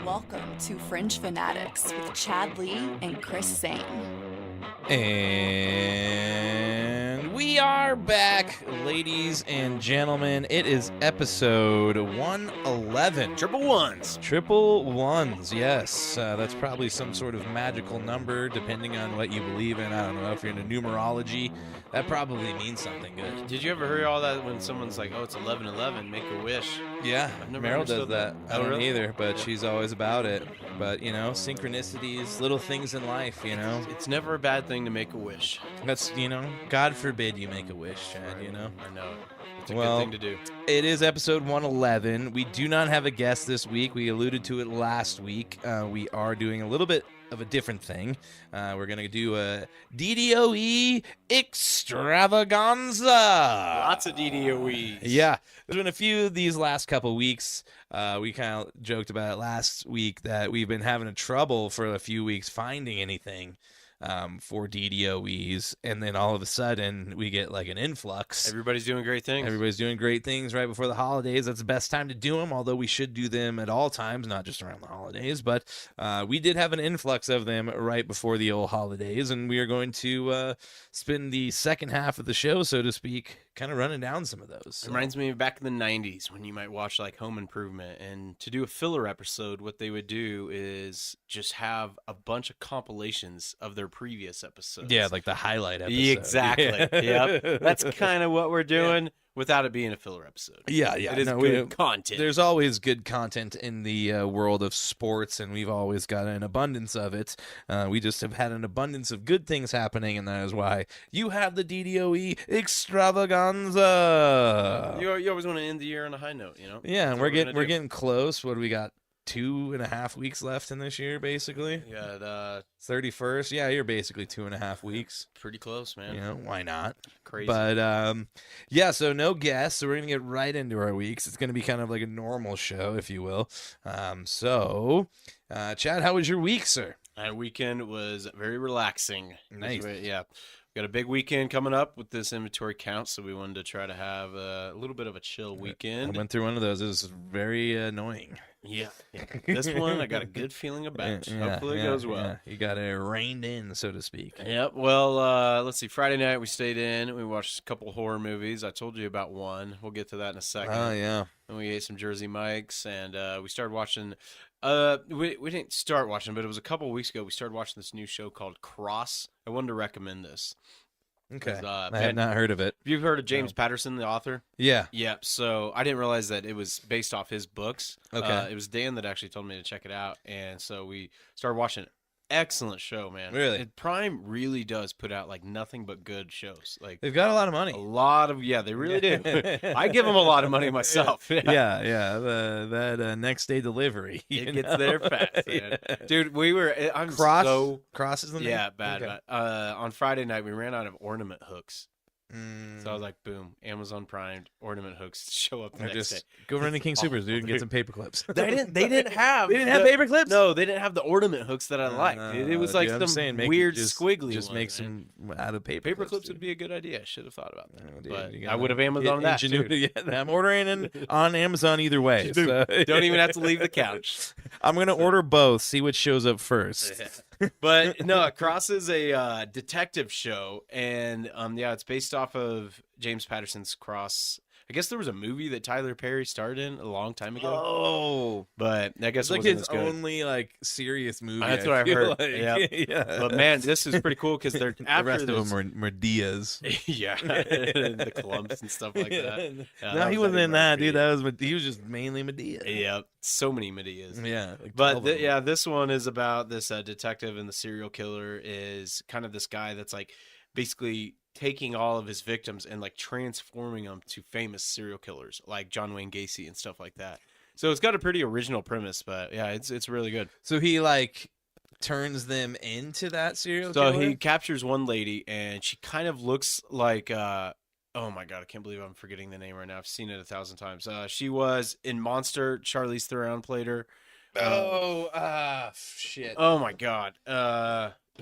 Welcome to Fringe Fanatics with Chad Lee and Chris Sane. And we are back, ladies and gentlemen. It is episode 111. Triple ones, yes. That's probably some sort of magical number, depending on what you believe in. I don't know, if you're into numerology, that probably means something good. Did you ever hear all that when someone's like, oh, it's 11:11, make a wish? Yeah, I've never Meryl does understood that. that. I don't really? either, but she's always about it. But, you know, synchronicities, little things in life, you know. It's never a bad thing to make a wish. That's, you know, God forbid you make a wish, Chad, you know. I know. It's a Well, good thing to do. It is episode 111. We do not have a guest this week. We alluded to it last week. We are doing a little bit of a different thing. We're going to do a DDOE Extravaganza. Lots of DDOEs. Yeah. There's been a few these last couple weeks. We kind of joked about it last week that we've been having trouble for a few weeks finding anything for DDOEs, and then all of a sudden we get like an influx. Everybody's doing great things. Everybody's doing great things right before the holidays. That's the best time to do them, although we should do them at all times, not just around the holidays. But we did have an influx of them right before the old holidays, and we are going to spend the second half of the show, so to speak, kind of running down some of those. It reminds me of back in the 90s when you might watch like Home Improvement, and to do a filler episode, what they would do is just have a bunch of compilations of their previous episodes. Yeah, like the highlight episode. Exactly. Yep. That's kind of what we're doing without it being a filler episode. Yeah. It is good content. There's always good content in the world of sports, and we've always got an abundance of it. We just have had an abundance of good things happening, and that is why you have the DDOE Extravaganza. You always want to end the year on a high note, you know? Yeah, and That's we're getting close. What do we got? 2.5 weeks left in this year, basically. Yeah, 31st. Yeah, you're basically 2.5 weeks. pretty close, man. You know, why not? Crazy. But yeah, so no guests, so we're gonna get right into our weeks. It's gonna be kind of like a normal show, if you will. Chad, how was your week, sir? My weekend was very relaxing. Nice. Yeah. We got a big weekend coming up with this inventory count, so we wanted to try to have a little bit of a chill weekend. I went through one of those. It was very annoying. Yeah. This one I got a good feeling about. Hopefully it goes well. Yeah. You got it reined in, so to speak. Yep. Well, let's see. Friday night we stayed in. We watched a couple horror movies. I told you about one. We'll get to that in a second. Oh, yeah. And we ate some Jersey Mike's, and we started watching. We didn't start watching, but it was a couple weeks ago. We started watching this new show called Cross. I wanted to recommend this. Okay. I man, had not heard of it. Have you heard of James Patterson, the author? Yeah. Yeah. So I didn't realize that it was based off his books. Okay. It was Dan that actually told me to check it out, and so we started watching it. Excellent show, man. Really? Prime really does put out like nothing but good shows. Like They've got a lot of money. they really do. I give them a lot of money myself. Yeah. That next day delivery. It gets there fast, man. Dude. Cross is the name? Yeah, bad. Okay. On Friday night, we ran out of ornament hooks. Mm. So I was like, boom, Amazon Prime ornament hooks show up the Or next day. just go run to King Supers, dude, and get some paper clips. They didn't have paper clips? No, they didn't have the ornament hooks that I liked. It was like dude, some weird squiggly Just one, make man. some out of paper clips dude. would be a good idea. I should have thought about that. Oh, dude, but you I gotta would have Amazon that too. ingenuity. Yeah, I'm ordering on Amazon either way. Dude, so. don't even have to leave the couch. I'm gonna order both. See what shows up first. But no, Cross is a detective show, and it's based off of James Patterson's Cross. I guess there was a movie that Tyler Perry starred in a long time ago. Oh, but I guess it's like it wasn't his as good. only like serious movie. That's what I feel heard. Like. Yeah. But man, this is pretty cool because they're the rest of them were Diaz. Yeah, the clumps and stuff like that. No, he wasn't in that, dude. He was just mainly Medea. Yeah, so many Medeas. Yeah, but this one is about this detective, and the serial killer is kind of this guy that's like basically taking all of his victims and like transforming them to famous serial killers like John Wayne Gacy and stuff like that. So it's got a pretty original premise, but yeah, it's really good. So he like turns them into that serial So killer? he captures one lady, and she kind of looks like oh my god, I can't believe I'm forgetting the name right now. I've seen it 1,000 times. She was in Monster. Charlize Theron played her. Shit. Oh my god.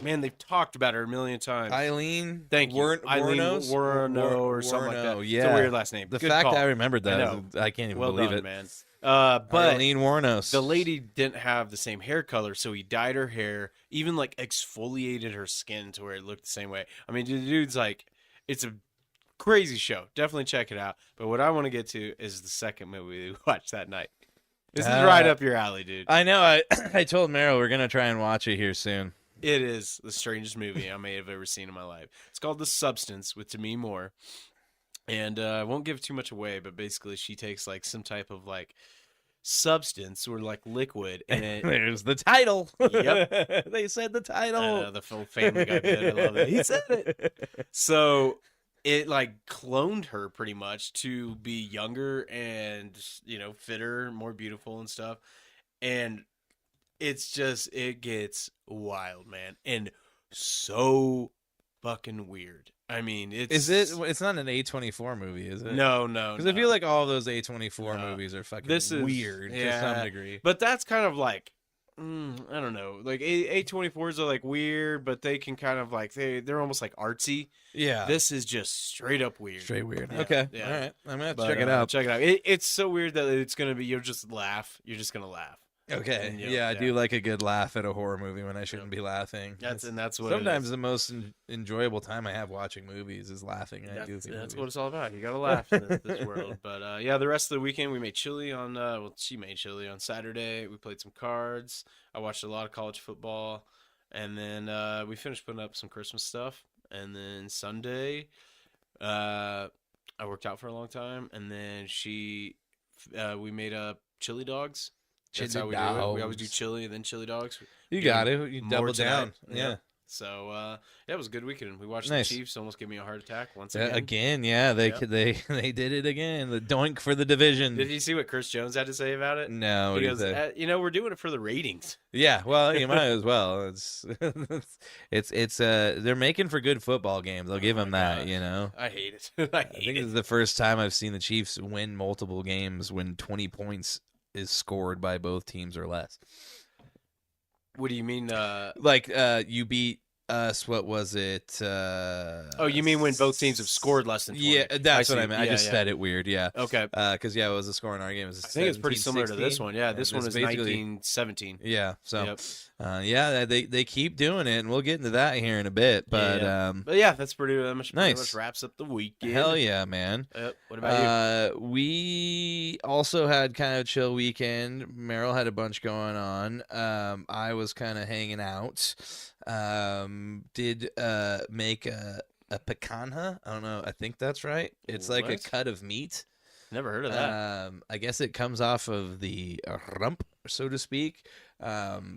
Man, they've talked about her a million times. Eileen. Thank you. Eileen Warno or something like that. Yeah. It's a weird last name. The Good fact call. that I remembered that, I I can't even well believe done, it. man. But Eileen Warnos. the lady didn't have the same hair color, so he dyed her hair, even like exfoliated her skin to where it looked the same way. I mean, the dude's like, it's a crazy show. Definitely check it out. But what I want to get to is the second movie we watched that night. This is right up your alley, dude. I know. I told Meryl we're gonna try and watch it here soon. It is the strangest movie I may have ever seen in my life. It's called The Substance with Demi Moore. And I won't give too much away, but basically she takes like some type of like substance or like liquid. And there's the title. Yep. They said the title. The full Family Guy bit. I love it. He said it. So it like cloned her pretty much to be younger and, fitter, more beautiful and stuff. And it gets wild, man, and so fucking weird. I mean, it's not an A24 movie, is it? No. Because I feel like all of those A24 movies are fucking weird to some degree. But that's kind of like, I don't know, like A24s are like weird, but they can kind of like they're almost like artsy. Yeah, this is just straight up weird. Straight weird. Yeah. Okay, yeah. All right, I'm gonna have to check it out. Check it out. It's so weird that it's gonna be you'll just laugh. You're just gonna laugh. Okay. And, yeah, I do like a good laugh at a horror movie when I shouldn't be laughing. That's what sometimes the most enjoyable time I have watching movies is laughing at goofy movies. That's what it's all about. You gotta laugh in this world. But the rest of the weekend we made chili on. She made chili on Saturday. We played some cards. I watched a lot of college football, and then we finished putting up some Christmas stuff. And then Sunday, I worked out for a long time, and then we made up chili dogs. That's how we do it. We always do chili and then chili dogs. You got it. You double down. Yeah. So it was a good weekend. We watched Nice. the Chiefs almost give me a heart attack once again. They did it again. The doink for the division. Did you see what Chris Jones had to say about it? No. He goes, we're doing it for the ratings. Yeah, well, you might as well. It's they're making for good football games. I'll give them that. I hate it. I think this is the first time I've seen the Chiefs win multiple games when 20 points is scored by both teams or less. What do you mean? You beat us. What was it? You mean when both teams have scored less than 20? Yeah, that's what I meant. I just said it weird. Yeah. Okay. Because it was a score in our game. I think it's pretty similar to this one. Yeah, this one is 19-17. Yeah. So, they keep doing it, and we'll get into that here in a bit. But yeah, that's pretty much wraps up the weekend. Hell yeah, man. What about you? We also had kind of a chill weekend. Meryl had a bunch going on. I was kind of hanging out. Did make a picanha. I don't know. I think that's right. It's like a cut of meat. Never heard of that. I guess it comes off of the rump, so to speak. I've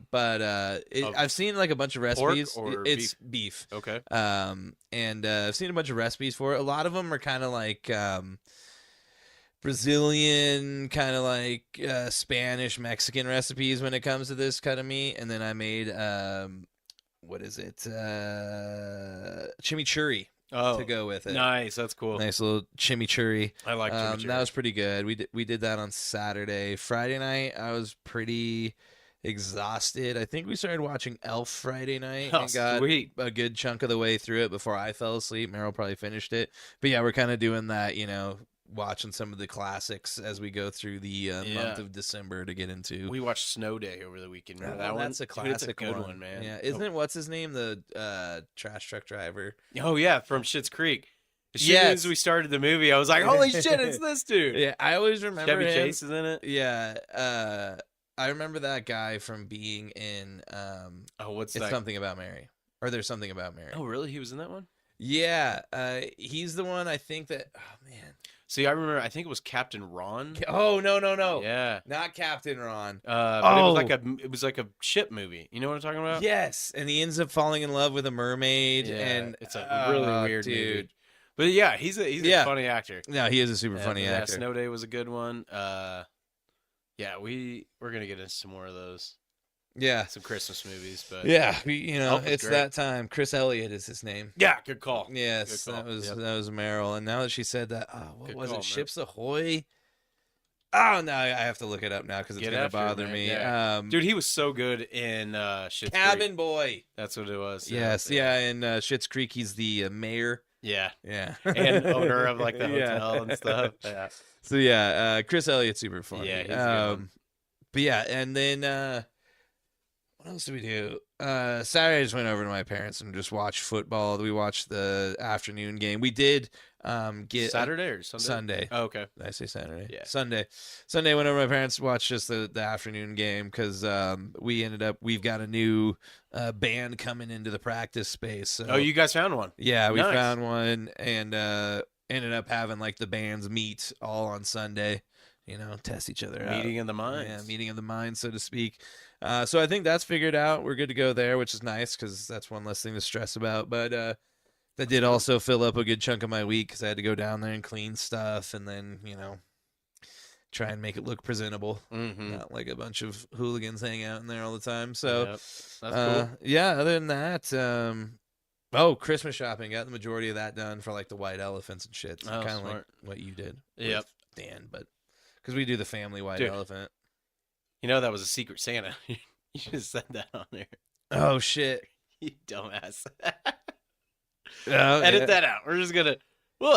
seen like a bunch of recipes. Pork or it's beef. Okay. And I've seen a bunch of recipes for it. A lot of them are kind of like Brazilian, kind of like Spanish, Mexican recipes when it comes to this cut of meat. And then I made what is it? Chimichurri to go with it. Nice, that's cool. Nice little chimichurri. I like chimichurri. That was pretty good. We did that on Saturday. Friday night, I was pretty exhausted. I think we started watching Elf Friday night and got a good chunk of the way through it before I fell asleep. Meryl probably finished it. But yeah, we're kind of doing that, watching some of the classics as we go through the month of December to get into. We watched Snow Day over the weekend. Remember that one? That's a classic. It's a good one, man. Yeah, isn't it? What's his name? The trash truck driver. Oh yeah, from Schitt's Creek. As soon as we started the movie, I was like, "Holy shit, it's this dude!" Yeah, I always remember Chevy him. Chase is in it. Yeah, I remember that guy from being in. What's it's that? Something About Mary, or There's Something About Mary. Oh, really? He was in that one? Yeah, he's the one. I think that. Oh man. See, I remember. I think it was Captain Ron. Oh no! Yeah, not Captain Ron. But it was like a ship movie. You know what I'm talking about? Yes, and he ends up falling in love with a mermaid, and it's a really weird dude. Movie. But yeah, he's a funny actor. No, he is a super funny actor. Snow Day was a good one. We're gonna get into some more of those. Yeah, some Christmas movies, but it's great. That time. Chris Elliott is his name. Yeah, good call. Yes, good call. That was Meryl. And now that she said that, what was it? Ships Ahoy. Oh no, I have to look it up now because it's Get gonna after it, bother man. me. Yeah. Dude, he was so good in Schitt's Cabin Creek. Boy. That's what it was. Yes, yeah. In Schitt's Creek, he's the mayor. Yeah. Yeah, And owner of like the Yeah. hotel and stuff. Yeah. So yeah, Chris Elliott's super funny. Yeah, he's a good one. But yeah, and then what else did we do? Saturday I just went over to my parents and just watched football. We watched the afternoon game. We did get Saturday or Sunday? Sunday. Oh, okay. Did I say Saturday? Yeah. Sunday. Sunday went over to my parents to watch just the afternoon game because we've got a new band coming into the practice space. So, Oh, you guys found one? yeah, we Nice. found one and ended up having like the bands meet all on Sunday. Test each other out. Meeting in the minds. Yeah, meeting of the minds, so to speak. So I think that's figured out. We're good to go there, which is nice because that's one less thing to stress about. But that did also fill up a good chunk of my week because I had to go down there and clean stuff and then, try and make it look presentable. Mm-hmm. Not like a bunch of hooligans hang out in there all the time. So, Yep. That's cool. yeah, other than that, Christmas shopping. Got the majority of that done for like the white elephants and shit. So Oh, kind of like smart. what you did. Yep. with Dan, but because we do the family white Dude. elephant. That was a Secret Santa. You should have said that on there. Oh, shit. You dumbass. Oh, Edit yeah. that out. We'll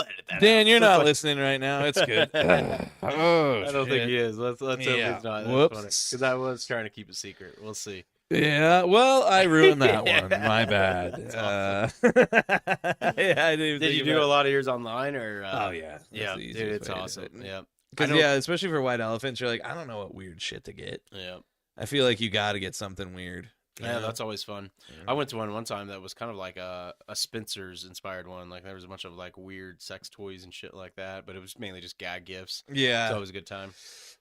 edit that out. Dan, you're Looks not like- listening right now. It's good. Oh, I don't think shit. he is. Let's hope Yeah. he's not. Whoops. Because I was trying to keep a secret. We'll see. Yeah, well, I ruined that one. Yeah. My bad. That's Yeah, I didn't even Did think you do about a it. lot of yours online or? Oh, yeah. That's Yeah, the dude, easiest it's way to do awesome. it. Yeah. Because, I know- yeah, especially for white elephants, you're like, I don't know what weird shit to get. Yeah. I feel like you got to get something weird. you Yeah, know? that's always fun. Yeah. I went to one time that was kind of like a Spencer's inspired one. Like there was a bunch of like weird sex toys and shit like that, but it was mainly just gag gifts. Yeah. So it was a good time.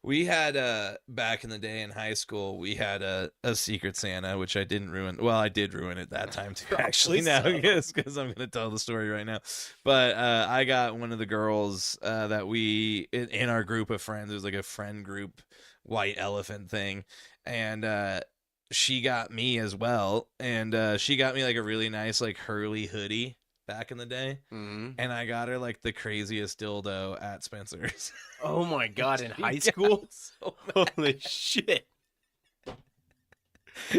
We had back in the day in high school, we had a Secret Santa, which I didn't ruin. Well, I did ruin it that time too, actually. Now, so. because I'm going to tell the story right now. But I got one of the girls that we in our group of friends. It was like a friend group white elephant thing, and she got me as well. And she got me like a really nice like Hurley hoodie back in the day, Mm-hmm. and I got her like the craziest dildo at Spencer's. Oh my god! In high Yeah, school? so Holy shit!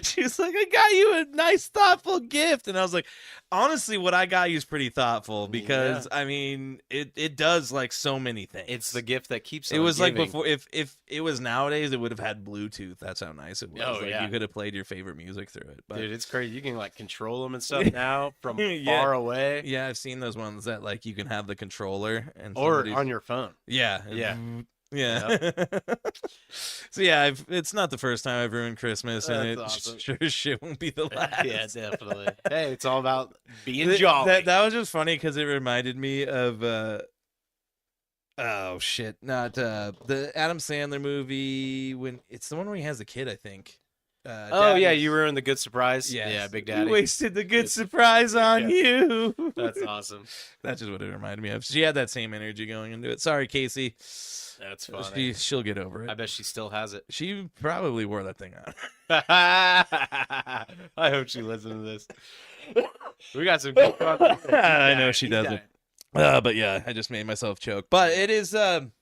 She was like, I got you a nice, thoughtful gift. And I was like, honestly, what I got you is pretty thoughtful because, I mean, it does like so many things. It's the gift that keeps. It on was like giving. before, if it was nowadays, it would have had Bluetooth. That's how nice it was. Oh, like, yeah. you could have played your favorite music through it. But Dude, it's crazy. You can like control them and stuff now from Yeah. far away, yeah, I've seen those ones that like you can have the controller and or somebody- on your phone. yeah. Yeah. Yeah. So yeah, it's not the first time I've ruined Christmas, and it That's awesome. sure as shit won't be the last. Yeah, definitely. Hey, it's all about being Th- jolly. That was just funny because it reminded me of oh shit, not the Adam Sandler movie when it's the one where he has a kid, I think. Oh yeah, Daddy's- you ruined the good surprise. Yes. Yeah, Big You Daddy. wasted the good surprise on you. That's awesome. That's just what it reminded me of. She had that same energy going into it. Sorry, Casey. That's funny. She'll get over I it. bet she still has it. She probably wore that thing on. I hope she listens to this. We got some good content. I know she He's doesn't. dying. But yeah, I just made myself choke. But it is time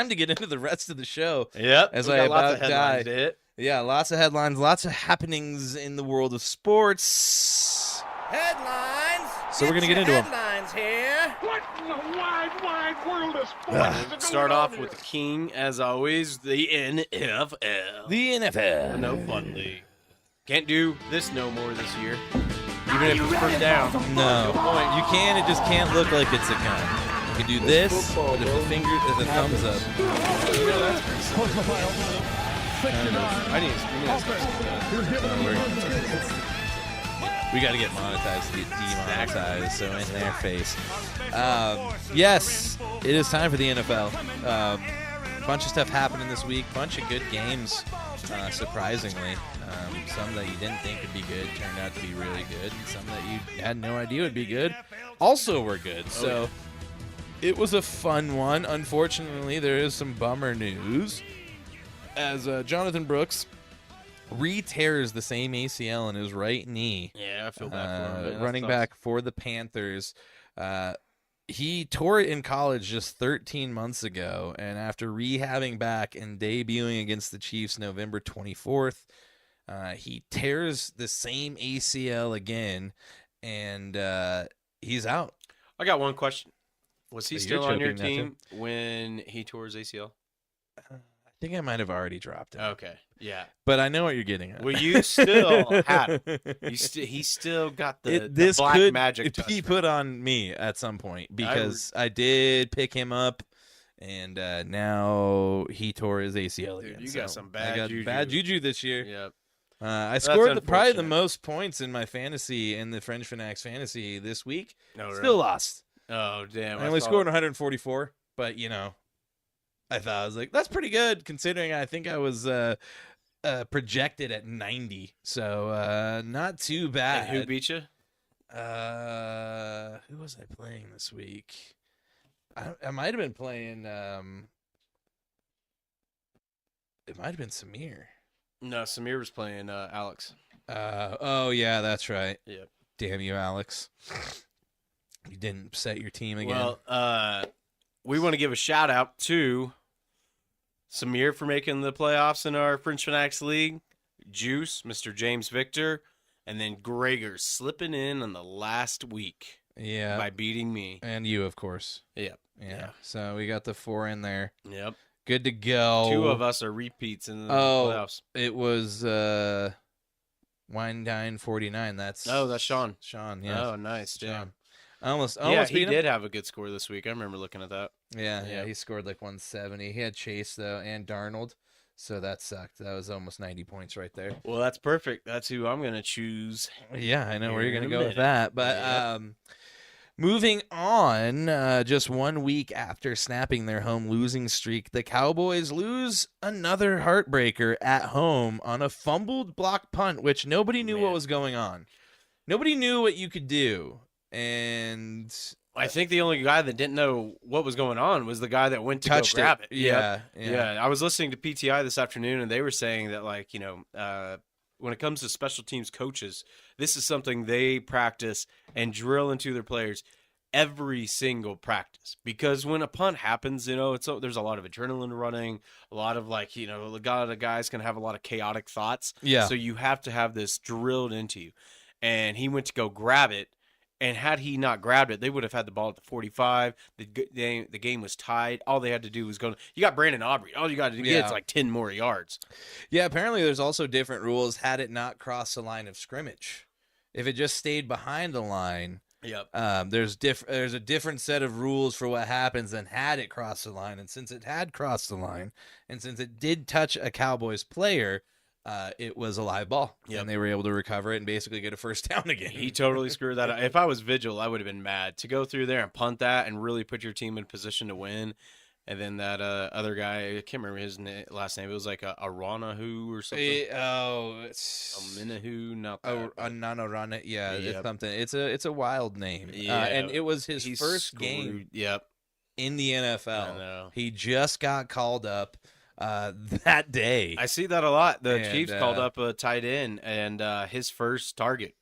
to get into the rest of the show. Yep. As we I got lots about of headlines died. to hit. Yeah, lots of headlines, lots of happenings in the world of sports. Headlines. So we're gonna get into 'em. Headlines here. What in the wide world of sports? Start off with the king, as always, the NFL. The NFL. No fun league. Can't do this no more this year. Even if it's first down. No, point. you can. It just can't look like it's a gun. You can do this, but if the finger, if the thumbs up. I need to We got to get monetized to get demonetized, so in their face. Yes, it is time for the NFL. Bunch of stuff happening this week. Bunch of good games, surprisingly. Some that you didn't think would be good turned out to be really good. And some that you had no idea would be good also were good. So it was a fun one. Unfortunately, there is some bummer news. As Jonathan Brooks re-tears the same ACL in his right knee. Yeah, I feel bad for him. Man. That Running sucks. back for the Panthers. he tore it in college just 13 months ago, and after rehabbing back and debuting against the Chiefs November 24th, he tears the same ACL again, and he's out. I got one question. Was he So still you're on your choking that team when he tore his ACL? I think I might have already dropped it. Okay, yeah. But I know what you're getting at. Well, you still had it. He still got the black could magic touch. be put on me at some point because I did pick him up, and now he tore his ACL Dude, again. you So got some I got juju. bad juju this year. Yep. I scored probably the unfortunate. most points in my fantasy in the French Fanatics fantasy this week. No, really? Still lost. Oh, damn. I only scored 144, but I was like, that's pretty good considering I think I was projected at 90, so not too bad. And who beat you? Who was I playing this week? I might have been playing. It might have been Samir. No, Samir was playing Alex. Oh yeah, that's right. Yep. Damn you, Alex. You didn't set your team again. Well, we want to give a shout out to Samir for making the playoffs in our French Fanatics League, Juice, Mr. James Victor, and then Gregor slipping in on the last week yeah, by beating me. and you, of course. Yep. Yeah. So we got the 4 in there. Yep. Good to go. 2 of us are repeats in the Oh, playoffs. it was Wine Dine 49. That's Sean. Sean, yeah. Oh, nice. Damn. Sean. I almost Yeah, he beat him. did have a good score this week. I remember looking at that. Yeah, Yeah. he scored like 170. He had Chase though and Darnold, so that sucked. That was almost 90 points right there. Well, that's perfect. That's who I'm going to choose. Yeah, I know where Here you're in gonna a go with minute. that. But Yep. moving on, just 1 week after snapping their home losing streak, the Cowboys lose another heartbreaker at home on a fumbled block punt, which nobody knew what Man. was going on. Nobody knew what you could do, and I think the only guy that didn't know what was going on was the guy that went to touched go grab it. Yeah, Yeah, I was listening to PTI this afternoon, and they were saying that, like, when it comes to special teams coaches, this is something they practice and drill into their players every single practice. Because when a punt happens, there's a lot of adrenaline running, a lot of a lot of guys can have a lot of chaotic thoughts. Yeah. So you have to have this drilled into you. And he went to go grab it. And had he not grabbed it, they would have had the ball at the 45. The game was tied. All they had to do was go. You got Brandon Aubrey. All you got to get is like 10 more yards. Yeah, apparently there's also different rules had it not crossed the line of scrimmage. If it just stayed behind the line, Yep. there's a different set of rules for what happens than had it crossed the line. And since it had crossed the line, and since it did touch a Cowboys player, it was a live ball. Yep. And they were able to recover it and basically get a first down again. He totally screwed that up. If I was Vigil, I would have been mad to go through there and punt that and really put your team in position to win. And then that other guy, I can't remember his last name. It was like a Aranahu or something. It's Minahu, not that. a Nanorana. Yeah, it's Yep. something. It's a wild name. Yeah. And it was his He's first game Yep. in the I NFL. know. He just got called up that day. I see that a lot. The And, Chiefs called up a tight end, and his first target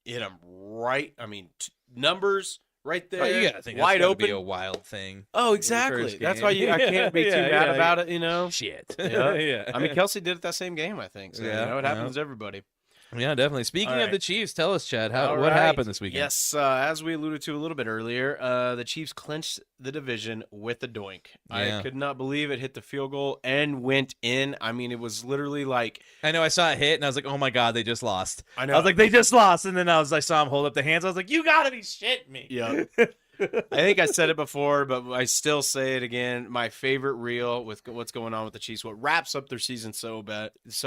hit him right. I mean, numbers right there. Oh, you gotta think wide that's gotta open. be a wild thing. Oh, first exactly. That's game. why I can't be too Yeah, mad yeah, about it. Shit. Yeah. yeah. I mean, Kelsey did it that same game, I think. So, Yeah, it happens to everybody. Yeah, definitely. Speaking All of right. the Chiefs, tell us, Chad, All what right. happened this weekend? Yes, as we alluded to a little bit earlier, the Chiefs clinched the division with a doink. Yeah. I could not believe it hit the field goal and went in. I mean, it was literally like, I know I saw it hit, and I was like, oh my God, they just lost. I know. I was like, they just lost. And then I saw him hold up the hands. I was like, you gotta be shitting me. yeah. I think I said it before, but I still say it again. My favorite reel with what's going on with the Chiefs, what wraps up their season so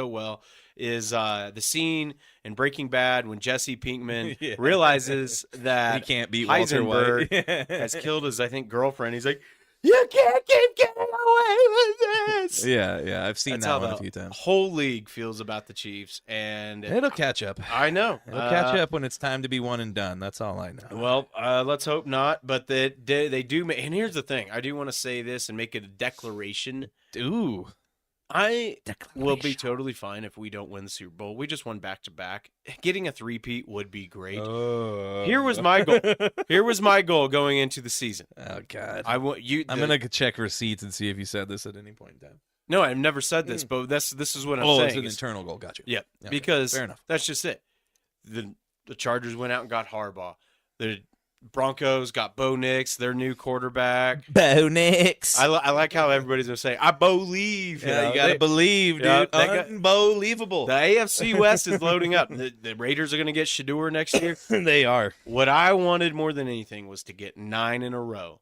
well, is the scene in Breaking Bad when Jesse Pinkman Yeah. realizes He that can't beat Walter White. Heisenberg has killed his, I think, girlfriend. He's like, you can't keep getting away with this. Yeah, I've seen That's that how one the a few times. whole league feels about the Chiefs, and It'll catch up. I know It'll catch up when it's time to be one and done. That's all I know. Well, let's hope not. But they do. And here's the thing: I do want to say this and make it a declaration. Ooh, I will be totally fine if we don't win the Super Bowl. We just won back-to-back. Getting a three-peat would be great. Here was my goal. Here was my goal going into the season. Oh God! I want you. I'm gonna check receipts and see if you said this at any point in time. No, I've never said this, but this is what I'm saying. Oh, it's an internal goal. Gotcha. Yeah, Okay, because fair enough. that's just it. The Chargers went out and got Harbaugh. The Broncos got Bo Nix, their new quarterback. Bo Nix. I like how everybody's gonna say, "I believe." You gotta believe, dude. Yeah, Unbelievable. The AFC West is loading up. The Raiders are gonna get Shador next year. They are. What I wanted more than anything was to get 9 in a row.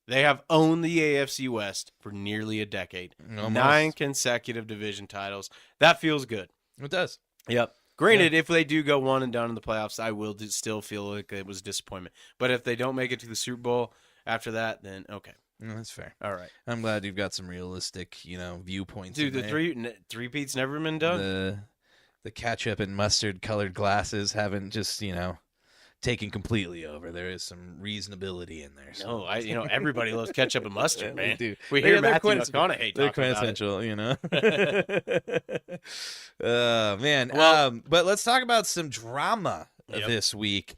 They have owned the AFC West for nearly a decade. Almost. 9 consecutive division titles. That feels good. It does. Yep. Granted, if they do go one and done in the playoffs, I will still feel like it was a disappointment. But if they don't make it to the Super Bowl after that, then okay. No, that's fair. All right. I'm glad you've got some realistic, viewpoints. Dude, in the three-peat's never been done. The ketchup and mustard colored glasses haven't just, taken completely over. There is some reasonability in there. So. No, everybody loves ketchup and mustard, man. Do. We hear They're Matthew McConaughey They're talking about quintessential, man. Well- But let's talk about some drama this week,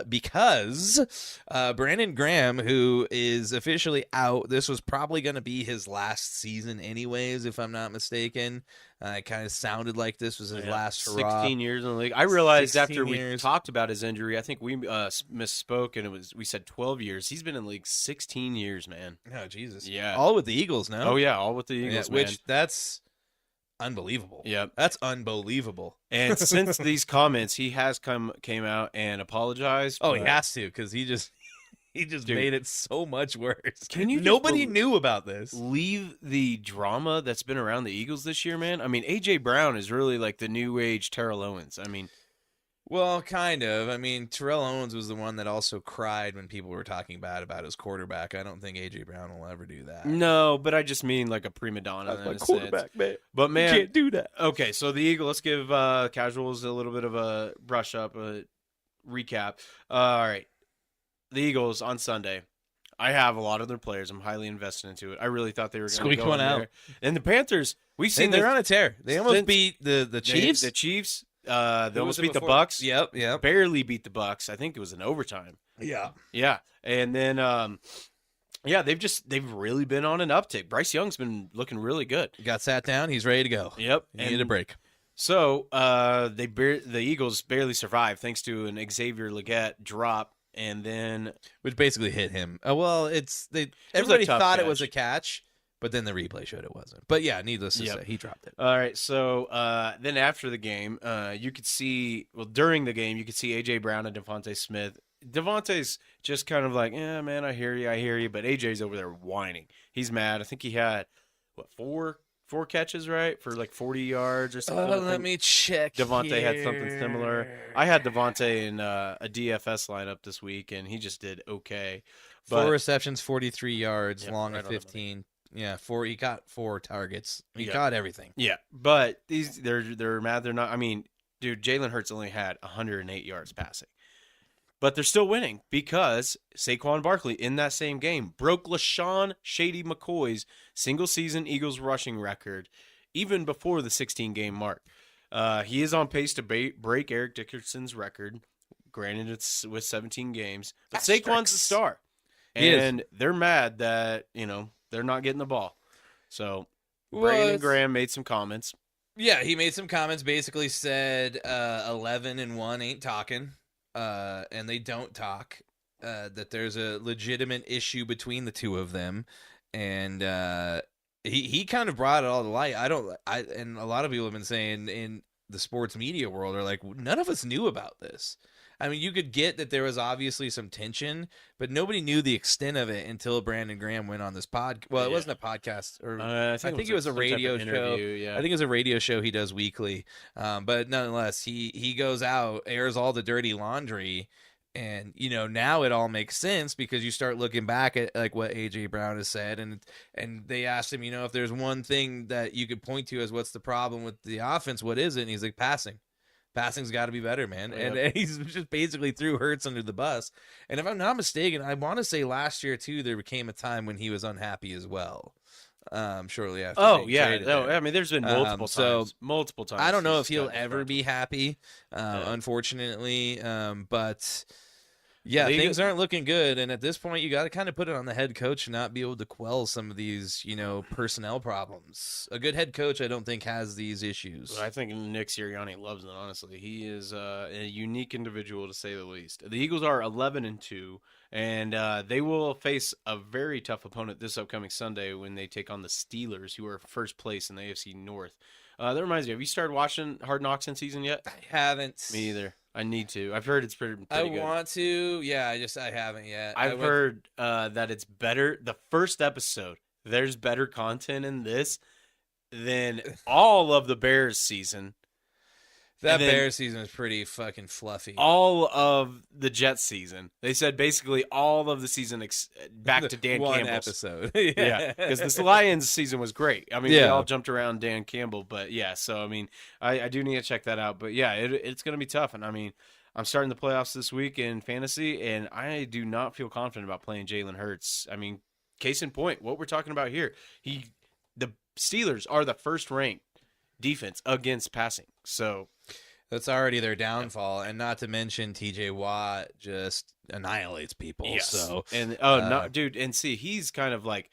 because Brandon Graham, who is officially out, this was probably going to be his last season anyways, if I'm not mistaken. It kind of sounded like this was his last hurrah. 16 years in the league. I realized after we years. talked about his injury, I think we misspoke, and we said 12 years. He's been in the league 16 years, man. Oh, Jesus. Yeah. All with the Eagles now. Oh, yeah, all with the Eagles, man. Which, that's unbelievable. Yep. That's unbelievable. And since these comments, he has came out and apologized. Oh, but- he has to, because he just Dude. made it so much worse. Can you just Nobody knew about this. leave the drama that's been around the Eagles this year, man? I mean, A.J. Brown is really like the new age Terrell Owens. I mean, Well, kind of. I mean, Terrell Owens was the one that also cried when people were talking bad about his quarterback. I don't think A.J. Brown will ever do that. no, but I just mean like a prima donna. That's in my a quarterback, sense. man. But man, You can't do that. okay, so the Eagle. Let's give casuals a little bit of a brush up, a recap. All right, the Eagles on Sunday. I have a lot of their players. I'm highly invested into it. I really thought they were going to Squeak go one in out. there. And the Panthers, we've seen They're this- on a tear. They almost since- beat the Chiefs. The Chiefs. They Who was almost it beat the before? Bucks. Yep. Barely beat the Bucks. I think it was in overtime. Yeah. Yeah, and then they've really been on an uptick. Bryce Young's been looking really good. Got sat down. He's ready to go. Yep, He needed a break. So the Eagles barely survived thanks to an Xavier Legette drop, and then Which basically hit him. Well, was everybody a tough thought it catch. was a catch, but then the replay showed it wasn't. But yeah, needless to Yep. say, he dropped it. all right. So then after the game, you could see during the game you could see AJ Brown and Devontae Smith. Devontae's just kind of like, yeah, man, I hear you, but AJ's over there whining. He's mad. I think he had four catches, right, for like 40 yards or something. I Let think. me check. Devontae had something similar. I had Devontae in a DFS lineup this week, and he just did okay. But 4 receptions, 43 yards, Yep, long right of on the money. 15. Yeah, he got 4 targets. He Yeah. got everything. yeah, but they're mad. They're not. I mean, dude, Jalen Hurts only had 108 yards passing, but they're still winning because Saquon Barkley in that same game broke LaShawn Shady McCoy's single-season Eagles rushing record, even before the 16-game mark. He is on pace to break Eric Dickerson's record. Granted, it's with 17 games, but Saquon's the star, He is. and they're mad that they're not getting the ball. So Well, Brandon it's- Graham made some comments. Yeah, he made some comments, basically said 11-1 ain't talking, and they don't talk, that there's a legitimate issue between the two of them, and he kind of brought it all to light. And a lot of people have been saying in the sports media world are like, none of us knew about this. I mean, you could get that there was obviously some tension, but nobody knew the extent of it until Brandon Graham went on this pod. Well, it Yeah. wasn't a podcast, or I think it was a some type of radio show. interview, yeah. I think it's a radio show he does weekly. But nonetheless, he goes out, airs all the dirty laundry, and now it all makes sense because you start looking back at like what AJ Brown has said, and they asked him, if there's one thing that you could point to as what's the problem with the offense, what is it? And he's like, passing. Passing's got to be better, man. Yep. And he's just basically threw Hurts under the bus. And if I'm not mistaken, I want to say last year too there became a time when he was unhappy as well. shortly after. Oh being yeah, traded no, there. I mean, there's been multiple So, times, multiple times. I don't know he's if he'll gotten ever be happy, Yeah. unfortunately. But yeah, The things Eagles- aren't looking good. And at this point, you got to kind of put it on the head coach and not be able to quell some of these, personnel problems. A good head coach, I don't think, has these issues. I think Nick Sirianni loves it. Honestly, he is a unique individual to say the least. The Eagles are 11-2, and they will face a very tough opponent this upcoming Sunday when they take on the Steelers, who are first place in the AFC North. That reminds me, have you started watching Hard Knocks in season yet? I haven't. Me either. I need to. I've heard it's pretty I good. want to. Yeah, I haven't yet. I've heard that it's better. The first episode, there's better content in this than all of the Bears season. That and then Bears season is pretty fucking fluffy. All of the Jets season. They said basically all of the season back to Dan One Campbell's. episode. Yeah, because the Lions season was great. I mean, we Yeah. all jumped around Dan Campbell, but yeah. So I mean, I do need to check that out. But yeah, it's going to be tough. And I mean, I'm starting the playoffs this week in fantasy, and I do not feel confident about playing Jalen Hurts. I mean, case in point, what we're talking about here, the Steelers are the first ranked defense against passing. So that's already their downfall, and not to mention T.J. Watt just annihilates people. yes, So and no, dude, and see, he's kind of like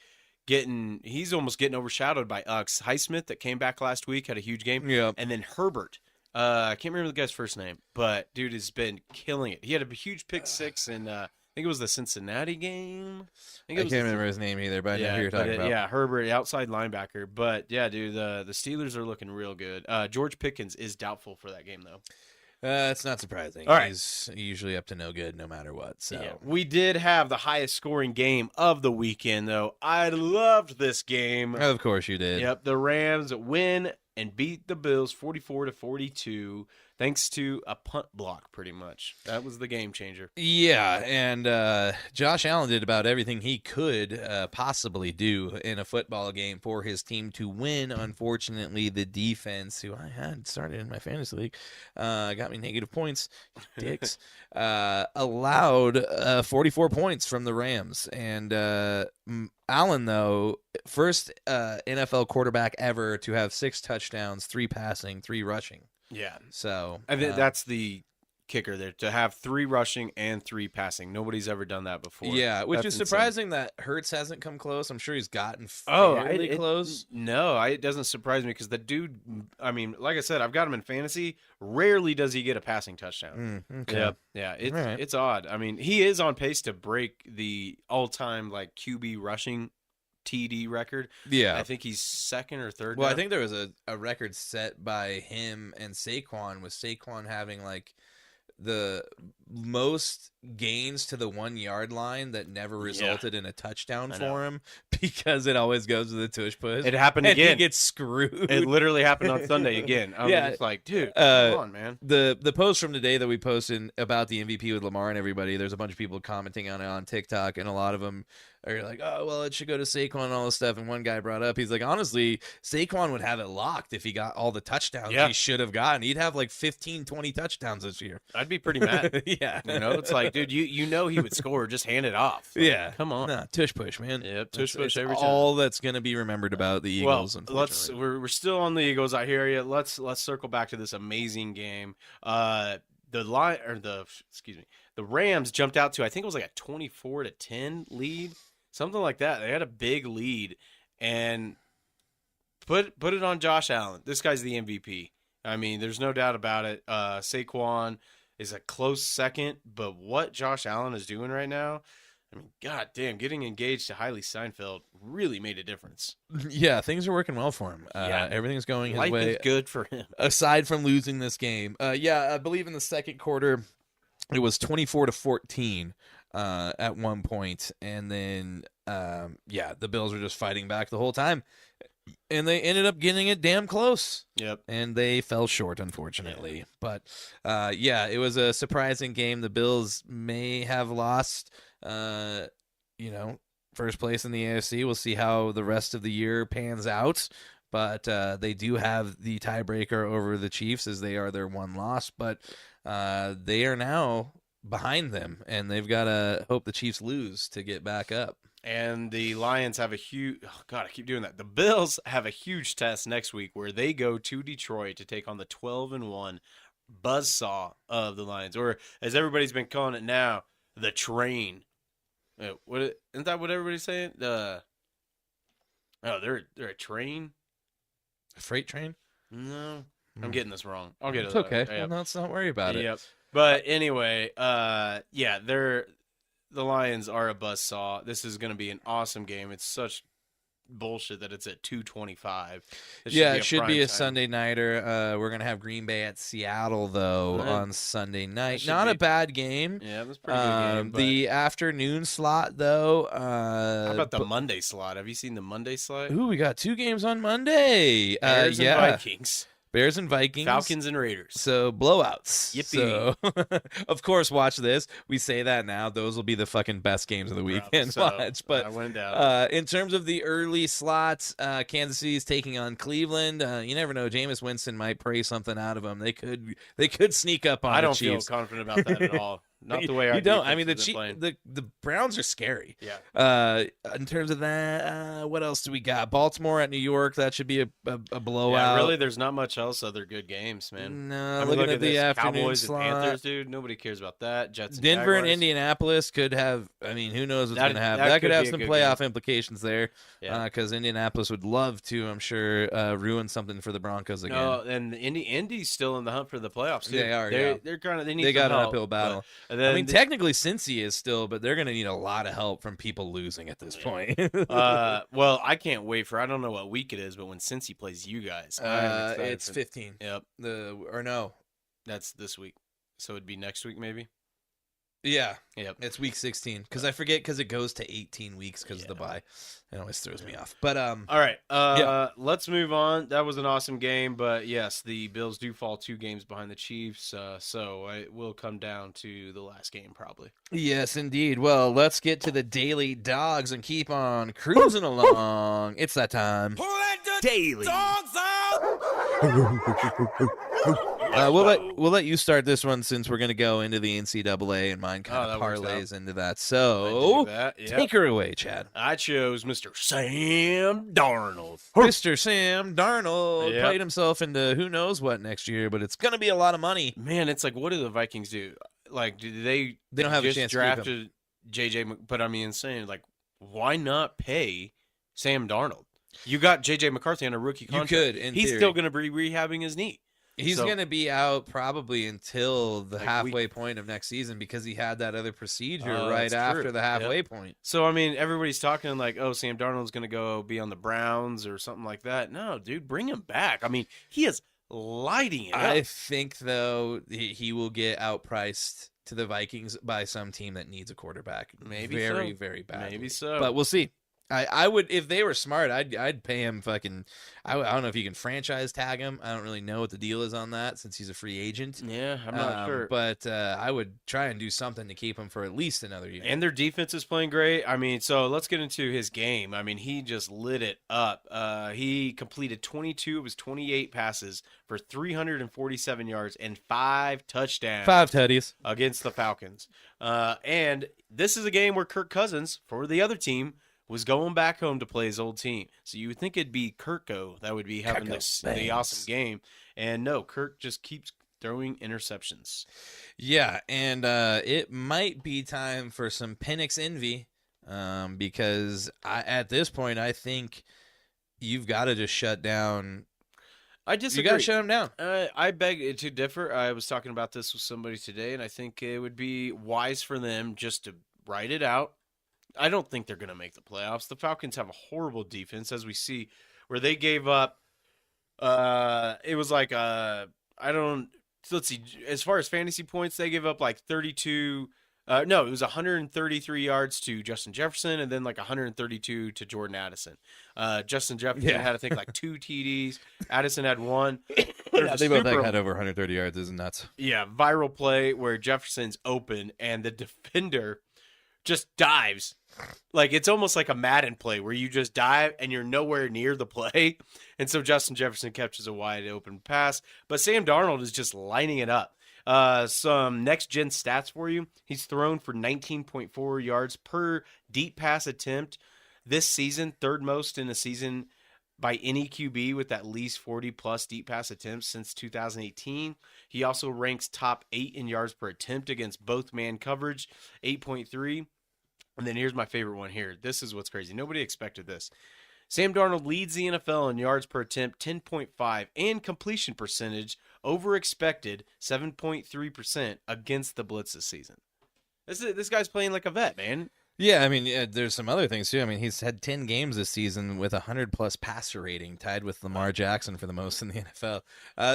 he's almost getting overshadowed by Highsmith that came back last week, had a huge game, yeah, and then Herbert. I can't remember the guy's first name, but dude has been killing it. He had a huge pick six in I think it was the Cincinnati game. I can't remember his name either, but I know who you're talking about. Yeah, Herbert, outside linebacker. But yeah, dude, the Steelers are looking real good. George Pickens is doubtful for that game though. It's not surprising. All right. He's usually up to no good no matter what. So Yeah. We did have the highest scoring game of the weekend, though. I loved this game. of course you did. Yep, the Rams win and beat the Bills 44-42, thanks to a punt block, pretty much. That was the game changer. Yeah, and Josh Allen did about everything he could possibly do in a football game for his team to win. Unfortunately, the defense, who I had started in my fantasy league, got me negative points, dicks, allowed 44 points from the Rams. And Allen, though, first NFL quarterback ever to have 6 touchdowns, 3 passing, 3 rushing. Yeah. So I think that's the kicker there, to have 3 rushing and 3 passing. Nobody's ever done that before. yeah, which That's is insane. surprising that Hurts hasn't come close. I'm sure he's gotten fairly close. No, it doesn't surprise me because the dude, I mean, like I said, I've got him in fantasy. Rarely does he get a passing touchdown. Okay. Yeah, Right. it's odd. I mean, he is on pace to break the all-time like QB rushing TD record. Yeah. I think he's second or third. Well, now. I think there was a record set by him and Saquon, with Saquon having like the most gains to the 1 yard line that never resulted in a touchdown I know. for him, because it always goes to the tush push. It happened and again. He gets screwed. It literally happened on Sunday again. I was Yeah. just like, dude, come on, man. The post from today that we posted about the MVP with Lamar and everybody, there's a bunch of people commenting on it on TikTok, and a lot of them are like, oh, well, it should go to Saquon and all this stuff. And one guy brought up, he's like, honestly, Saquon would have it locked if he got all the touchdowns Yeah. he should have gotten. He'd have like 15, 20 touchdowns this year. I'd be pretty mad. Yeah. You know, it's like, dude, you know he would score. Just hand it off. Like, Yeah. come on. Nah, tush push, man. Yep, tush It's push every time. all that's going to be remembered about the Eagles. Well, let's unfortunately. we're still on the Eagles. I hear you. Let's circle back to this amazing game. The Rams jumped out to, I think it was like a 24-10 lead, something like that. They had a big lead, and put it on Josh Allen. This guy's the MVP. I mean, there's no doubt about it. Saquon is a close second, but what Josh Allen is doing right now, I mean, god damn, getting engaged to Hailey Steinfeld really made a difference. Yeah, things are working well for him. Yeah. Everything's going his Life way. is good for him. Aside from losing this game. I believe in the second quarter it was 24-14 at one point, and then the Bills were just fighting back the whole time, and they ended up getting it damn close. Yep. And they fell short, unfortunately. Yeah. But it was a surprising game. The Bills may have lost first place in the AFC. We'll see how the rest of the year pans out. But they do have the tiebreaker over the Chiefs, as they are their one loss. But they are now behind them, and they've got to hope the Chiefs lose to get back up. And the Lions have a huge. Oh God, I keep doing that. The Bills have a huge test next week where they go to Detroit to take on the 12-1 buzzsaw of the Lions, or as everybody's been calling it now, the Train. Isn't that what everybody's saying? They're a train. A freight train? No, I'm getting this wrong. I'll get It's it. okay. Yep. Well, let's not worry about it. Yep. But anyway, the Lions are a buzzsaw. This is going to be an awesome game. It's such bullshit that it's at 2:25. It should be a prime time. Sunday nighter. We're gonna have Green Bay at Seattle though on Sunday night. should Not be- a bad game. Yeah, that's a pretty good game. But The afternoon slot though. how about the Monday slot? Have you seen the Monday slot? Ooh, we got 2 games on Monday. Bears and Vikings, Bears and Vikings. Falcons and Raiders. So blowouts. Yippee. So, of course, watch this. We say that now. Those will be the fucking best games of the weekend. So, Watch. But I went down. in terms of the early slots, Kansas City's taking on Cleveland. You never know. Jameis Winston might pray something out of them. They could sneak up on I the don't feel Chiefs. confident about that at all. Not the way our you don't. I defense mean, has been playing. the Browns are scary. Yeah. In terms of that, what else do we got? Baltimore at New York. That should be a blowout. Yeah, really, there's not much else other good games, man. No, I mean, looking look at the this. afternoon Cowboys slot. and Panthers, dude. Nobody cares about that. Jets and Denver and Jaguars. Indianapolis could have. I mean, who knows what's That- going to happen? that That could could have be a some good playoff implications there. Yeah. Because Indianapolis would love to, I'm sure, ruin something for the Broncos again. No, and Indy's still in the hunt for the playoffs too. They are, They're, yeah. they're kind of. They need. They some got an help, uphill battle. but- and then I mean, technically, Cincy is still, but they're going to need a lot of help from people losing at this point. well, I can't wait for. I don't know what week it is, but when Cincy plays you guys, I'm excited it's for- 15. Yep, No. that's this week. So it'd be next week, maybe. Yeah. Yep. It's week 16 because I forget because it goes to 18 weeks because of the Yeah. bye. It always throws me off. But All right. Yeah. Let's move on. That was an awesome game, but yes, the Bills do fall 2 games behind the Chiefs. So it will come down to the last game probably. yes, indeed. Well, let's get to the Daily Dogs and keep on cruising along. It's that time. Daily. We'll let you start this one since we're gonna go into the NCAA and mine kind Oh, of that works parlays into that. I So do that. Yep. take her away, Chad. I chose Mr. Sam Darnold. Mr. Sam Darnold Yep. played himself into who knows what next year, but it's gonna be a lot of money. Man, it's like, what do the Vikings do? Like, do they Don't have a just chance to keep him. drafted JJ? But I mean, insane. Like, why not pay Sam Darnold? You got JJ McCarthy on a rookie You contract. could, in He's theory. still going to be rehabbing his knee. He's So- going to be out probably until the Like halfway point of next season because he had that other procedure Oh, right that's after true. the halfway point. So I mean, everybody's talking like, "Oh, Sam Darnold's going to go be on the Browns or something like that." No, dude, bring him back. I mean, he is lighting it I up. think, though, he will get outpriced to the Vikings by some team that needs a quarterback. Maybe very, so. very badly. Maybe so. But we'll see. I would, if they were smart, I'd pay him fucking. I don't know if you can franchise tag him. I don't really know what the deal is on that since he's a free agent. Yeah, I'm not sure. But I would try and do something to keep him for at least another year. And their defense is playing great. I mean, so let's get into his game. I mean, he just lit it up. He completed 22 of his 28 passes for 347 yards and 5 touchdowns. 5 tutties. Against the Falcons. And this is a game where Kirk Cousins, for the other team, was going back home to play his old team. So you would think it'd be Kirko that would be having the awesome game. And no, Kirk just keeps throwing interceptions. Yeah, and it might be time for some Penix envy because at this point, I think you've got to just shut down. I disagree. You got to shut him down. I beg to differ. I was talking about this with somebody today, and I think it would be wise for them just to write it out. I don't think they're going to make the playoffs. The Falcons have a horrible defense, as we see, where they gave up. It was like let's see. As far as fantasy points, they gave up like 32. No, it was 133 yards to Justin Jefferson, and then like 132 to Jordan Addison. Justin Jefferson had, I think, like 2 TDs. Addison had 1. Yeah, they both had over 130 yards. Isn't nuts? Yeah, viral play where Jefferson's open and the defender just dives. Like, it's almost like a Madden play where you just dive and you're nowhere near the play. And so Justin Jefferson catches a wide open pass. But Sam Darnold is just lining it up. Some next-gen stats for you. He's thrown for 19.4 yards per deep pass attempt this season, third most in a season by any QB with at least 40-plus deep pass attempts since 2018. He also ranks top 8 in yards per attempt against both man coverage, 8.3. And then here's my favorite one here. This is what's crazy. Nobody expected this. Sam Darnold leads the NFL in yards per attempt, 10.5, and completion percentage over expected, 7.3% against the blitz this season. This guy's playing like a vet, man. Yeah, I mean, there's some other things, too. I mean, he's had 10 games this season with 100-plus passer rating, tied with Lamar Jackson for the most in the NFL.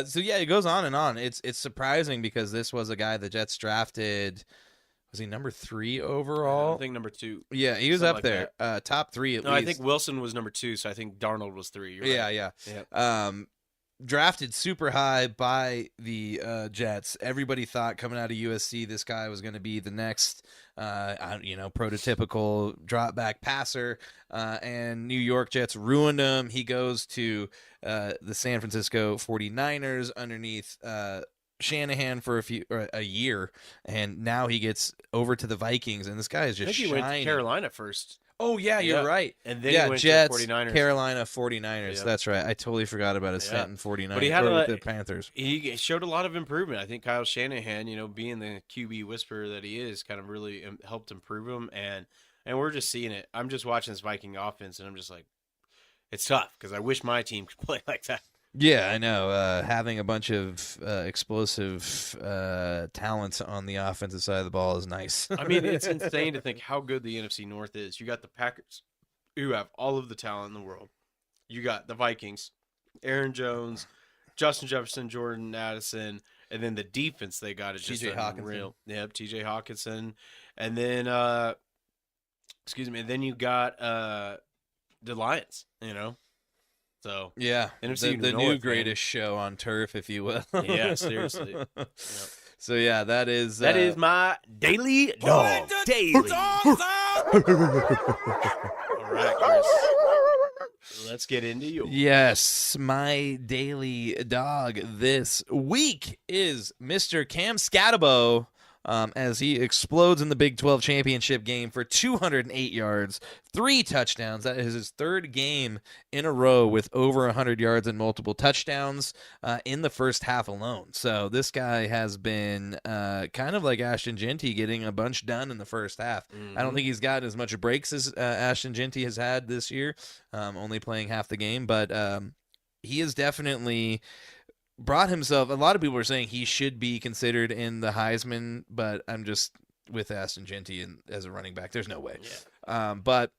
So, yeah, it goes on and on. It's surprising because this was a guy the Jets drafted. Was he number 3 overall? I think number 2. Yeah, he was Something up there. Top 3 at least. No, I think Wilson was number 2, so I think Darnold was 3. You're right. Yeah. Yep. Drafted super high by the Jets. Everybody thought coming out of USC this guy was going to be the next, prototypical drop back passer. And New York Jets ruined him. He goes to the San Francisco 49ers underneath Shanahan for a year, and now he gets over to the Vikings, and this guy is just I think he shining. went to Carolina first. Oh, yeah, you're right. And then he went Jets, to 49ers. Carolina 49ers. Yep. That's right. I totally forgot about his stint in 49ers. But he had the Panthers. He showed a lot of improvement. I think Kyle Shanahan, being the QB whisperer that he is, kind of really helped improve him. And we're just seeing it. I'm just watching this Viking offense, and I'm just like, it's tough because I wish my team could play like that. Yeah, I know. Having a bunch of explosive talents on the offensive side of the ball is nice. I mean, it's insane to think how good the NFC North is. You got the Packers, who have all of the talent in the world. You got the Vikings, Aaron Jones, Justin Jefferson, Jordan Addison, and then the defense they got is just unreal. Yep, T.J. Hawkinson. And then, and then you got the Lions, So yeah, NFC the North, new man. greatest show on turf, if you will. Yeah, seriously. Yep. So yeah, that is my daily dog. Daily. All right, Chris. Let's get into yours. Yes, my daily dog this week is Mr. Cam Scatabo. As he explodes in the Big 12 championship game for 208 yards, 3 touchdowns. That is his third game in a row with over 100 yards and multiple touchdowns in the first half alone. So this guy has been kind of like Ashton Genty, getting a bunch done in the first half. I don't think he's gotten as much breaks as Ashton Genty has had this year, only playing half the game. But he is definitely brought himself. A lot of people are saying he should be considered in the Heisman, but I'm just with Ashton Genty as a running back. There's no way. Yeah. But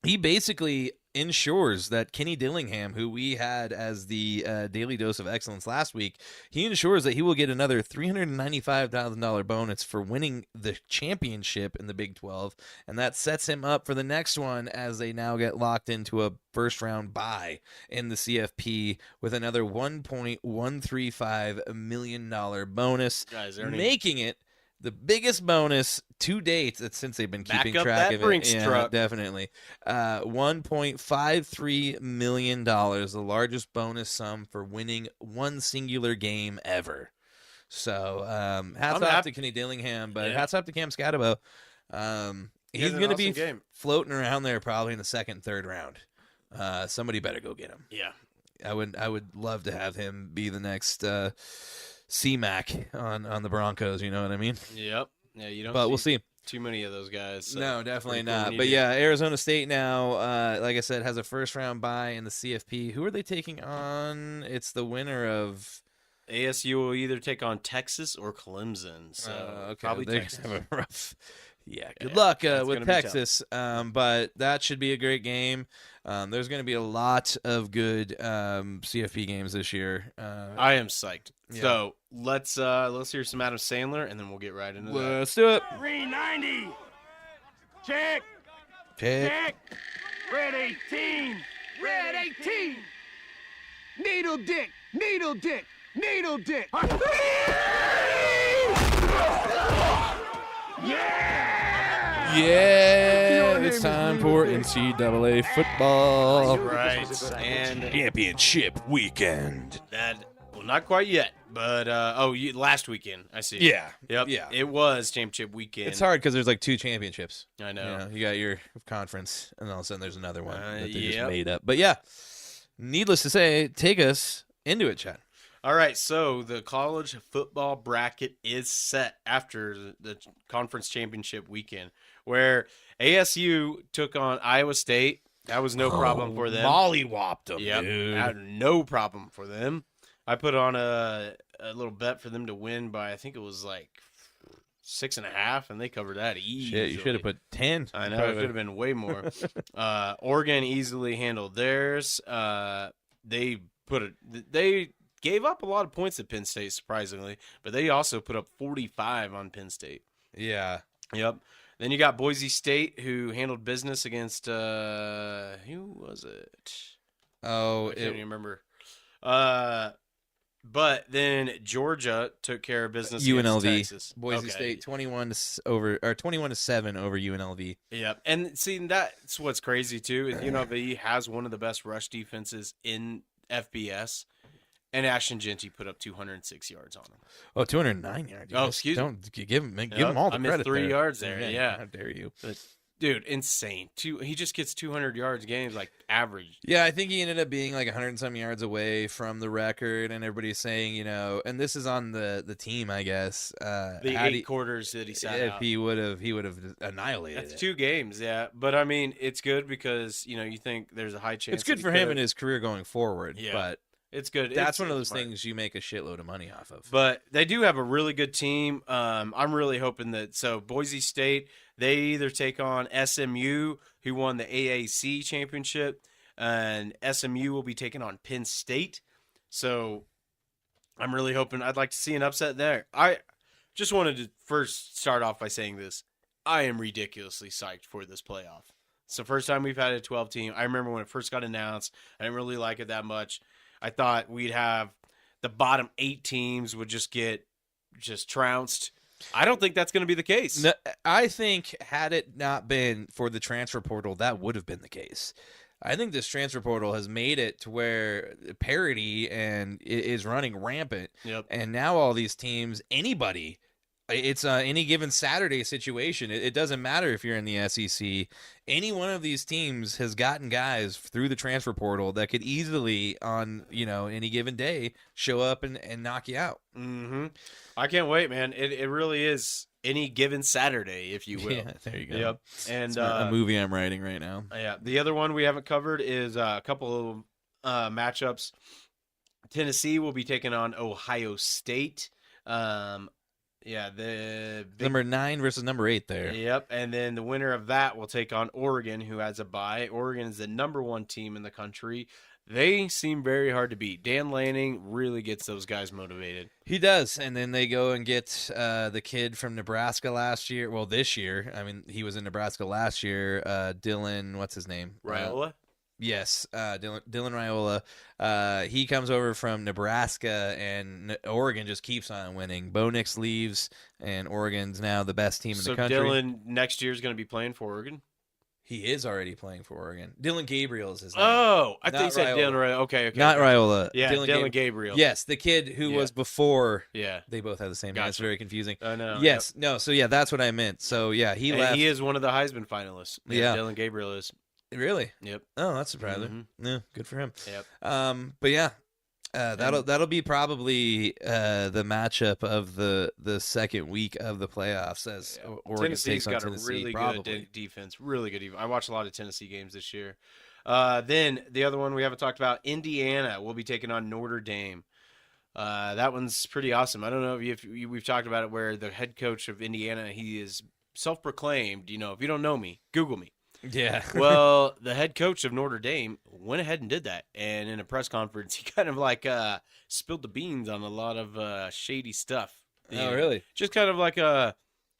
he basically ensures that Kenny Dillingham, who we had as the daily dose of excellence last week, he ensures that he will get another $395,000 bonus for winning the championship in the Big 12, and that sets him up for the next one as they now get locked into a first-round bye in the CFP with another $1.135 million bonus, making it the biggest bonus to date since they've been keeping track of it. Yeah, definitely. $1.53 million, the largest bonus sum for winning one singular game ever. So hats off to Kenny Dillingham, but hats off to Cam Scatabo. He's going to be floating around there probably in the second, third round. Somebody better go get him. Yeah. I would love to have him be the next C-Mac on the Broncos, you know what I mean? Yep. Yeah, you don't. But we'll see. Too many of those guys. So no, definitely not. But yeah, Arizona State now, like I said, has a first-round bye in the CFP. Who are they taking on? It's the winner of ASU will either take on Texas or Clemson. So probably Texas. Have a rough. Yeah, good luck with Texas. But that should be a great game. There's going to be a lot of good CFP games this year. I am psyched. Yeah. So let's hear some Adam Sandler, and then we'll get right into that. Let's do it. 390. Check. Check. Red 18. Red 18. Needle dick. Needle dick. Needle dick. Yeah, it's time for NCAA football. Right, and championship weekend. That will not quite yet, but last weekend I see. Yeah. Yep. Yeah. It was championship weekend. It's hard because there's like 2 championships. I know. You know, you got your conference, and all of a sudden there's another one that they just Yep. made up. But yeah, needless to say, take us into it, Chad. All right, so the college football bracket is set after the conference championship weekend, where ASU took on Iowa State. That was no problem for them. Mollywopped them, Yep, dude. no problem for them. I put on a little bet for them to win by, I think it was like 6.5, and they covered that easy. Shit, you should have put 10. I know, it could have been way more. Oregon easily handled theirs. They gave up a lot of points at Penn State, surprisingly, but they also put up 45 on Penn State. Yeah. Yep. Then you got Boise State, who handled business against who was it? Oh, I can't even remember. But then Georgia took care of business UNLV. against Texas. Boise State 21-7 over UNLV. Yep. And see, that's what's crazy too, is UNLV has one of the best rush defenses in FBS. And Ashton Genty put up 206 yards on him. Oh, 209 yards. Oh, excuse me. Don't give him all the I missed credit 3 there. yards there. Yeah. How dare you? But, dude, insane. He just gets 200 yards games, like average. Yeah, I think he ended up being like 100 and some yards away from the record, and everybody's saying, and this is on the team, I guess. The 8 quarters that he sat if out. he would have annihilated That's it. 2 games, yeah. But I mean, it's good because you think there's a high chance. It's good that for he him could. in his career going forward. Yeah. But It's good. that's It's one of those smart. things you make a shitload of money off of. But they do have a really good team. I'm really hoping that Boise State, they either take on SMU, who won the AAC championship, and SMU will be taking on Penn State. So I'm really hoping. I'd like to see an upset there. I just wanted to first start off by saying this. I am ridiculously psyched for this playoff. It's the first time we've had a 12 team. I remember when it first got announced. I didn't really like it that much. I thought we'd have the bottom 8 teams would just get trounced. I don't think that's going to be the case. No, I think had it not been for the transfer portal, that would have been the case. I think this transfer portal has made it to where parity and is running rampant. Yep. And now all these teams, anybody, it's any given Saturday situation. It doesn't matter if you're in the SEC. Any one of these teams has gotten guys through the transfer portal that could easily, on any given day, show up and knock you out. Mm-hmm. I can't wait, man. It really is any given Saturday, if you will. Yeah, there you go. Yep. And It's a movie I'm writing right now. yeah, the other one we haven't covered is a couple of matchups. Tennessee will be taking on Ohio State. Yeah, the Number 9 versus number 8 there. Yep, and then the winner of that will take on Oregon, who has a bye. Oregon is the number 1 team in the country. They seem very hard to beat. Dan Lanning really gets those guys motivated. He does, and then they go and get the kid from Nebraska last year. Well, this year. I mean, he was in Nebraska last year. Dylan, what's his name? Raiola? Yes, Dylan Raiola. He comes over from Nebraska, and Oregon just keeps on winning. Bo Nix leaves, and Oregon's now the best team in the country. So Dylan next year is going to be playing for Oregon? He is already playing for Oregon. Dylan Gabriel is his name. Oh, I think you Not said Raiola. Dylan Raiola. Okay. Not Raiola. Yeah, Dylan Gab- Gabriel. Yes, the kid who Yeah. was before. Yeah. They both have the same name. It's Gotcha. very confusing. I know. Yes, no, so yeah, that's what I meant. So yeah, he And left. he is one of the Heisman finalists. Yeah. Dylan Gabriel is. Really? Yep. Oh, that's surprising. Mhm. Yeah, good for him. Yep. But yeah, that'll be probably the matchup of the second week of the playoffs as Oregon Tennessee's takes on got Tennessee. a really probably. good defense. Really good defense. I watched a lot of Tennessee games this year. Then the other one we haven't talked about, Indiana will be taking on Notre Dame. That one's pretty awesome. I don't know if we've talked about it, where the head coach of Indiana, he is self-proclaimed. If you don't know me, Google me. Yeah. Well, the head coach of Notre Dame went ahead and did that, and in a press conference, he kind of like spilled the beans on a lot of shady stuff. Oh, really? Just kind of like a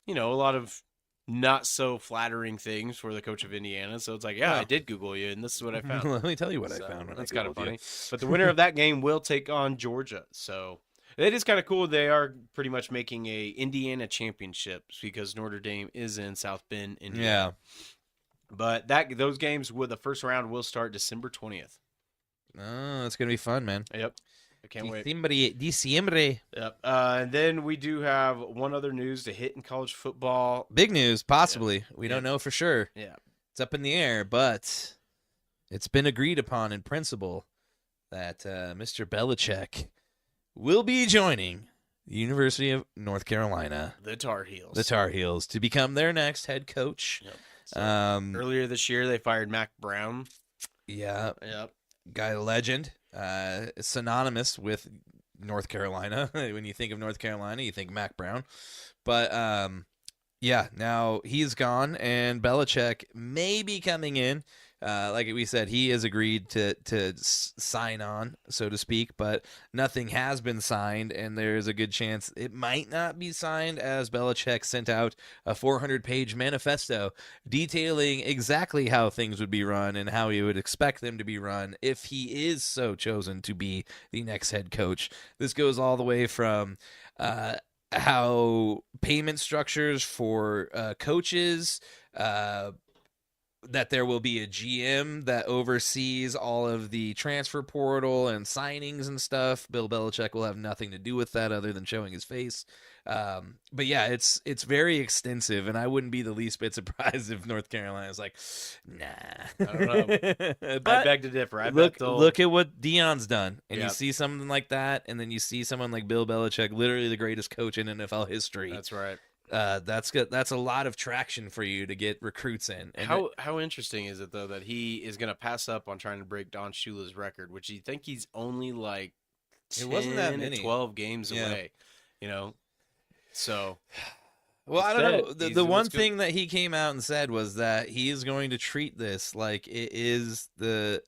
lot of not so flattering things for the coach of Indiana. So it's like, yeah, Oh. I did Google you, and this is what I found. Let me tell you what I So, found. That's kind of funny. But the winner of that game will take on Georgia. So it is kind of cool. They are pretty much making a Indiana championship because Notre Dame is in South Bend, Indiana. Yeah. But those games with the first round will start December 20th. Oh, it's gonna be fun, man. Yep. I can't wait. Diciembre. Yep. And then we do have one other news to hit in college football. Big news, possibly. We don't know for sure. Yeah. It's up in the air, but it's been agreed upon in principle that Mr. Belichick will be joining the University of North Carolina, The Tar Heels. to become their next head coach. Yep. So, earlier this year, they fired Mac Brown. Yeah, Yep. guy legend, synonymous with North Carolina. When you think of North Carolina, you think Mac Brown. But yeah, now he's gone, and Belichick may be coming in. Like we said, he has agreed to sign on, so to speak, but nothing has been signed, and there's a good chance it might not be signed, as Belichick sent out a 400-page manifesto detailing exactly how things would be run and how he would expect them to be run if he is so chosen to be the next head coach. This goes all the way from how payment structures for coaches, that there will be a GM that oversees all of the transfer portal and signings and stuff. Bill Belichick will have nothing to do with that other than showing his face. But yeah, it's very extensive, and I wouldn't be the least bit surprised if North Carolina is like, nah. I don't know. But I beg to differ. look at what Deion's done, and you Yep. see something like that, and then you see someone like Bill Belichick, literally the greatest coach in NFL history. That's right. That's good. That's a lot of traction for you to get recruits in. And How interesting is it, though, that he is going to pass up on trying to break Don Shula's record, which you think he's only like 10 It wasn't that many. 12 games Yeah. away, So, well, I don't know. instead, The one let's go- thing that he came out and said was that he is going to treat this like it is the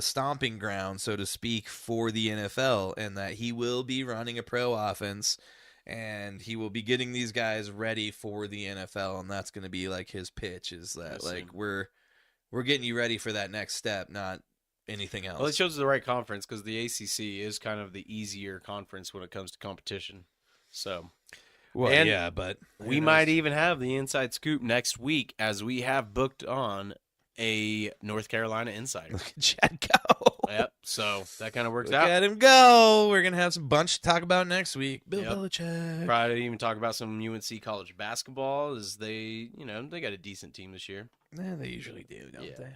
stomping ground, so to speak, for the NFL, and that he will be running a pro offense, and he will be getting these guys ready for the NFL, and that's going to be like his pitch, is that like we're getting you ready for that next step, not anything else. Well, it shows the right conference because the ACC is kind of the easier conference when it comes to competition. So, well, and yeah, but we might even have the inside scoop next week, as we have booked on a North Carolina insider. look at Chad go. Yep. So that kind of works Look out. at him go. We're gonna have some bunch to talk about next week. Bill Yep. Belichick. Probably even talk about some UNC college basketball, as they got a decent team this year. Yeah, they usually do, don't Yeah. they?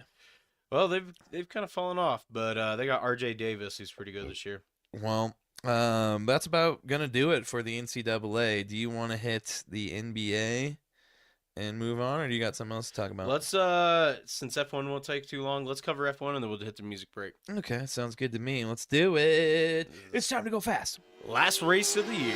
Well, they've kind of fallen off, but they got RJ Davis, who's pretty good this year. Well, that's about gonna do it for the NCAA. Do you want to hit the NBA and move on, or do you got something else to talk about? Let's since F1 won't take too long, let's cover F1 and then we'll hit the music break. Okay, sounds good to me. Let's do it. It's time to go fast. Last race of the year.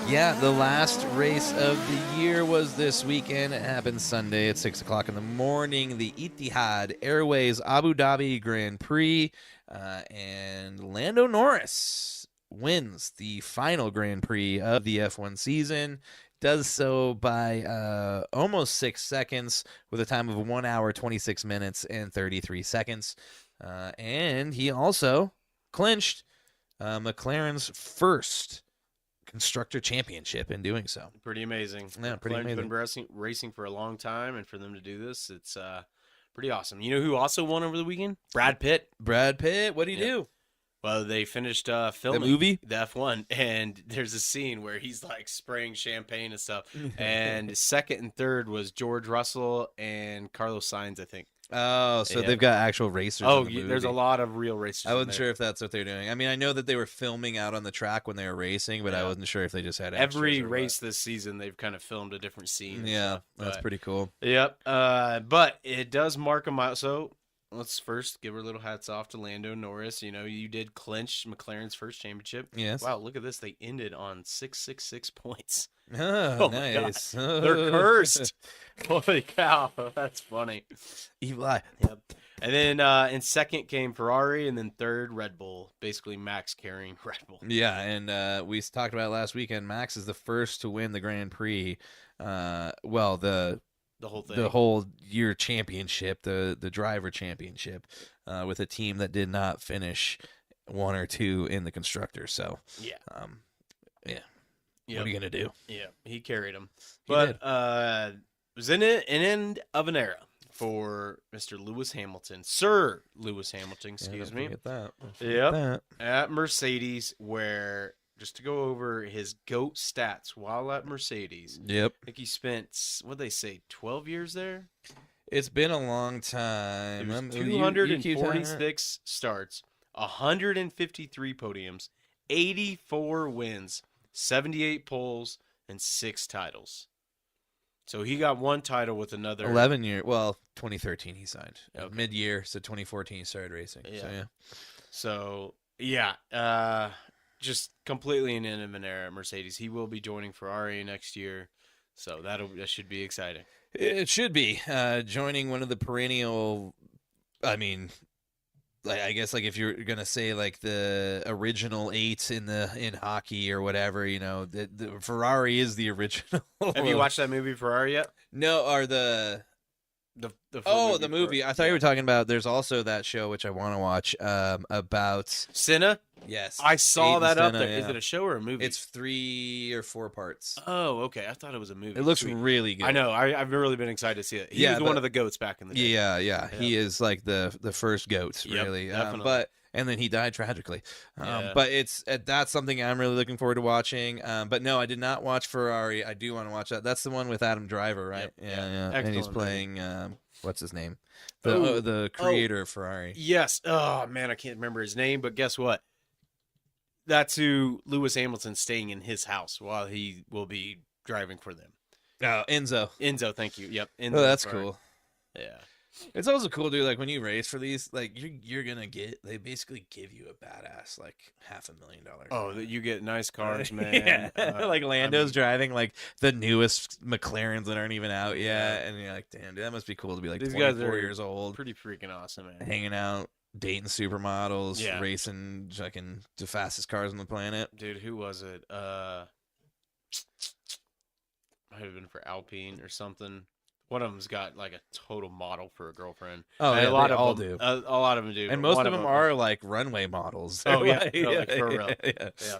Yeah, the last race of the year was this weekend. It happened Sunday at 6 o'clock in the morning. The Etihad Airways Abu Dhabi Grand Prix, and Lando Norris wins the final Grand Prix of the F1 season. Does so by almost 6 seconds, with a time of 1 hour, 26 minutes, and 33 seconds. And he also clinched McLaren's first Constructor Championship in doing so. Pretty amazing. Yeah, pretty McLaren's amazing. been racing for a long time, and for them to do this, it's pretty awesome. You know who also won over the weekend? Brad Pitt. Brad Pitt, what do you Yeah. do? Well, they finished filming movie? the F1, and there's a scene where he's like spraying champagne and stuff. And second and third was George Russell and Carlos Sainz, I think. Oh, so Yeah. they've got actual racers. Oh, in the there's a movie. lot of real racers. I in wasn't there. sure if that's what they're doing. I mean, I know that they were filming out on the track when they were racing, but I Yeah. wasn't sure if they just had Every extras or what. race this season, they've kind of filmed a different scene. and Yeah, stuff, that's but- pretty cool. Yep. But it does mark a mile. So let's first give our little hats off to Lando Norris. You know, you did clinch McLaren's first championship. Yes. Wow, look at this. They ended on 666 points. Oh, Oh my God. nice. They're cursed. Holy cow. That's funny. Evil Eye. Yep. And then in second came Ferrari, and then third Red Bull. Basically, Max carrying Red Bull. Yeah, and we talked about it last weekend. Max is the first to win the Grand Prix. Well, the whole thing. the whole year championship, the driver championship, with a team that did not finish one or two in the constructor. So, Yeah. yeah. Yep. What are you gonna do? Yeah, he carried him. He But did. was an end of an era for Mr. Lewis Hamilton, Sir Lewis Hamilton, excuse me. Forget that. Yep. At Mercedes, where, just to go over his GOAT stats while at Mercedes. Yep. I think he spent, what'd they say, 12 years there? It's been a long time. It was You keep 246 starts, 153 podiums, 84 wins, 78 poles, and 6 titles. So he got one title with another 11 year. Well, 2013 he signed. Okay. Mid-year, so 2014 he started racing. Yeah. So yeah. Just completely an end of an era at Mercedes. He will be joining Ferrari next year, so that should be exciting. It should be joining one of the perennial. I mean, I guess like if you're gonna say like the original 8 in hockey or whatever, the Ferrari is the original. Have you watched that movie Ferrari yet? No, or the movie. I thought you were talking about. There's also that show which I want to watch about Senna. Yes, I saw that up Senna, there. Is it a show or a movie? It's 3 or 4 parts. Oh, okay. I thought it was a movie. It looks Sweet. really good. I know. I've really been excited to see it. He was one of the GOATs back in the day. Yeah. He is like the first GOAT, Yep, really. definitely. And then he died tragically. Yeah. But that's something I'm really looking forward to watching. But no, I did not watch Ferrari. I do want to watch that. That's the one with Adam Driver, right? Yep, Yeah. Excellent, and he's playing what's his name? The creator of Ferrari. Yes. Oh man, I can't remember his name, but guess what? That's who Lewis Hamilton's staying in his house while he will be driving for them. Oh, Enzo. Enzo, thank you. Yep. Enzo Oh, that's Ferrari. cool. Yeah. It's also cool, dude. Like when you race for these, like you're gonna they basically give you a badass like $500,000. Oh, that you get nice cars, man. Yeah. Like Lando's driving like the newest McLarens that aren't even out yet, and you're like, damn, dude, that must be cool to be like These 24 guys are years old, pretty freaking awesome, man. hanging out, dating supermodels, Yeah. racing fucking the fastest cars on the planet. Dude, who was it? Might have been for Alpine or something. One of them's got like a total model for a girlfriend. Oh, And yeah, a lot they of all them, do. A lot of them do. And most One of them are like runway models. Oh, yeah. Like, No, like, for real. Yeah. Yeah.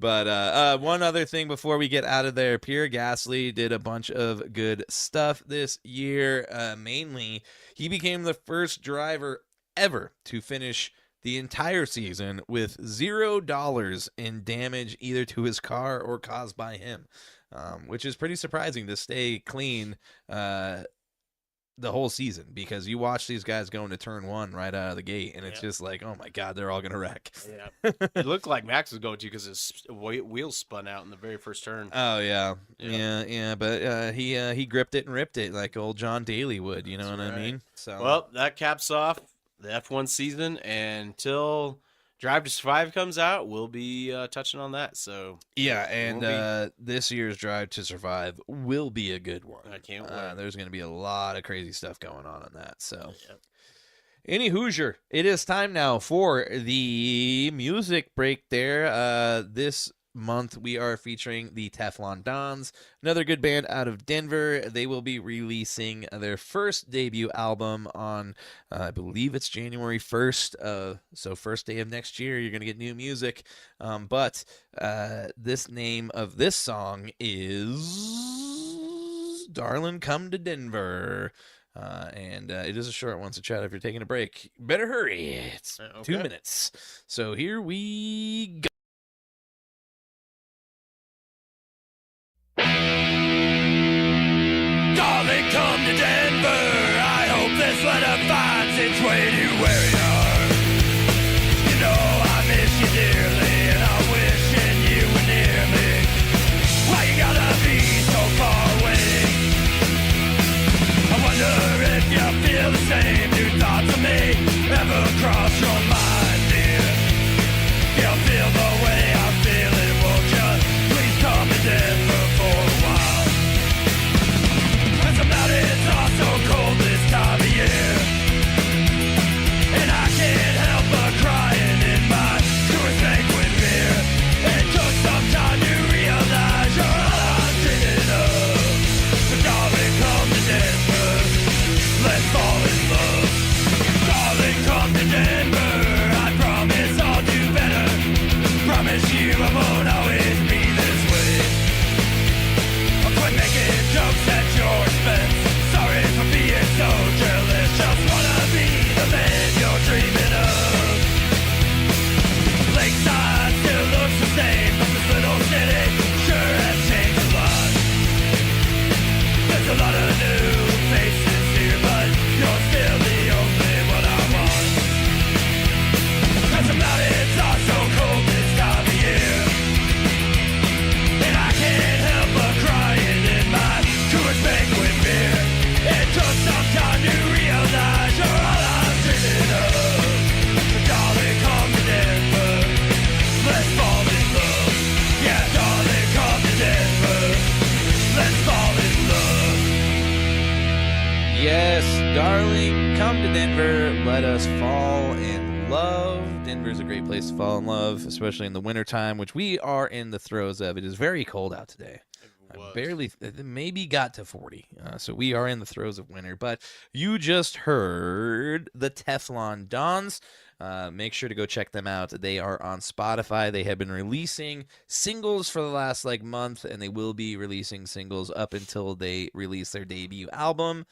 But one other thing before we get out of there, Pierre Gasly did a bunch of good stuff this year. Mainly, he became the first driver ever to finish the entire season with $0 in damage either to his car or caused by him, which is pretty surprising to stay clean the whole season, because you watch these guys go into turn 1 right out of the gate, and it's just like, oh my god, they're all gonna wreck. Yeah. It looked like Max was going to because his wheels spun out in the very first turn. Oh yeah. Yeah. But he gripped it and ripped it like old John Daly would. You know That's what I right. mean? So Well, that caps off the F1 season, and until Drive to Survive comes out, we'll be touching on that. So yeah, and this year's Drive to Survive will be a good one. I can't wait. There's going to be a lot of crazy stuff going on that. So. Yep. Any Hoosier, it is time now for the music break there. This month we are featuring the Teflon Dons, another good band out of Denver. They will be releasing their first debut album on, I believe it's January 1st. So first day of next year, you're going to get new music. But this name of this song is Darlin' Come to Denver. And it is a short one, so Chad, if you're taking a break, better hurry. It's Okay. 2 minutes. So here we go. Darling, come to Denver. I hope this letter finds its way to where you are. You know I miss you dearly, and I'm wishing you were near me. Why you gotta be so far away? I wonder if you feel the same. New thoughts of me ever cross your mind, dear? You feel the way I'm feeling, won't you? Please come to Denver for a while. And some night it's all so cold this time of year, and I can't help but crying in my Jewish banquet beer. It took some time to realize you're all I'm dreaming of. So darling, come to Denver, let's fall in love. Darling, come to Denver, I promise I'll do better. Promise you I won't always be this way. I'll quit making jokes at your expense. darling, come to Denver. Let us fall in love. Denver's a great place to fall in love, especially in the wintertime, which we are in the throes of. It is very cold out today. Maybe got to 40. So we are in the throes of winter. But you just heard the Teflon Dons. Make sure to go check them out. They are on Spotify. They have been releasing singles for the last month, and they will be releasing singles up until they release their debut album.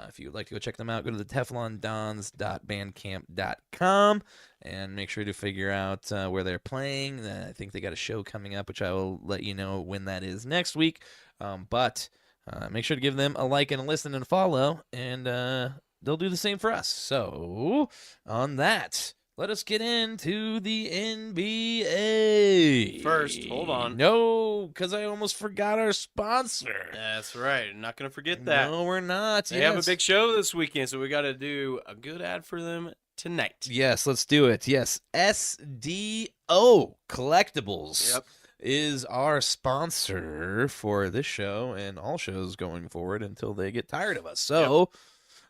If you would like to go check them out, go to the teflondons.bandcamp.com and make sure to figure out where they're playing. I think they got a show coming up, which I will let you know when that is next week. But make sure to give them a like and a listen and a follow, and they'll do the same for us. So, on that, let us get into the NBA. First, hold on. No, because I almost forgot our sponsor. That's right. I'm not going to forget that. No, we're not. They have a big show this weekend, so we got to do a good ad for them tonight. Yes, let's do it. Yes, SDO Collectibles is our sponsor for this show and all shows going forward until they get tired of us. So,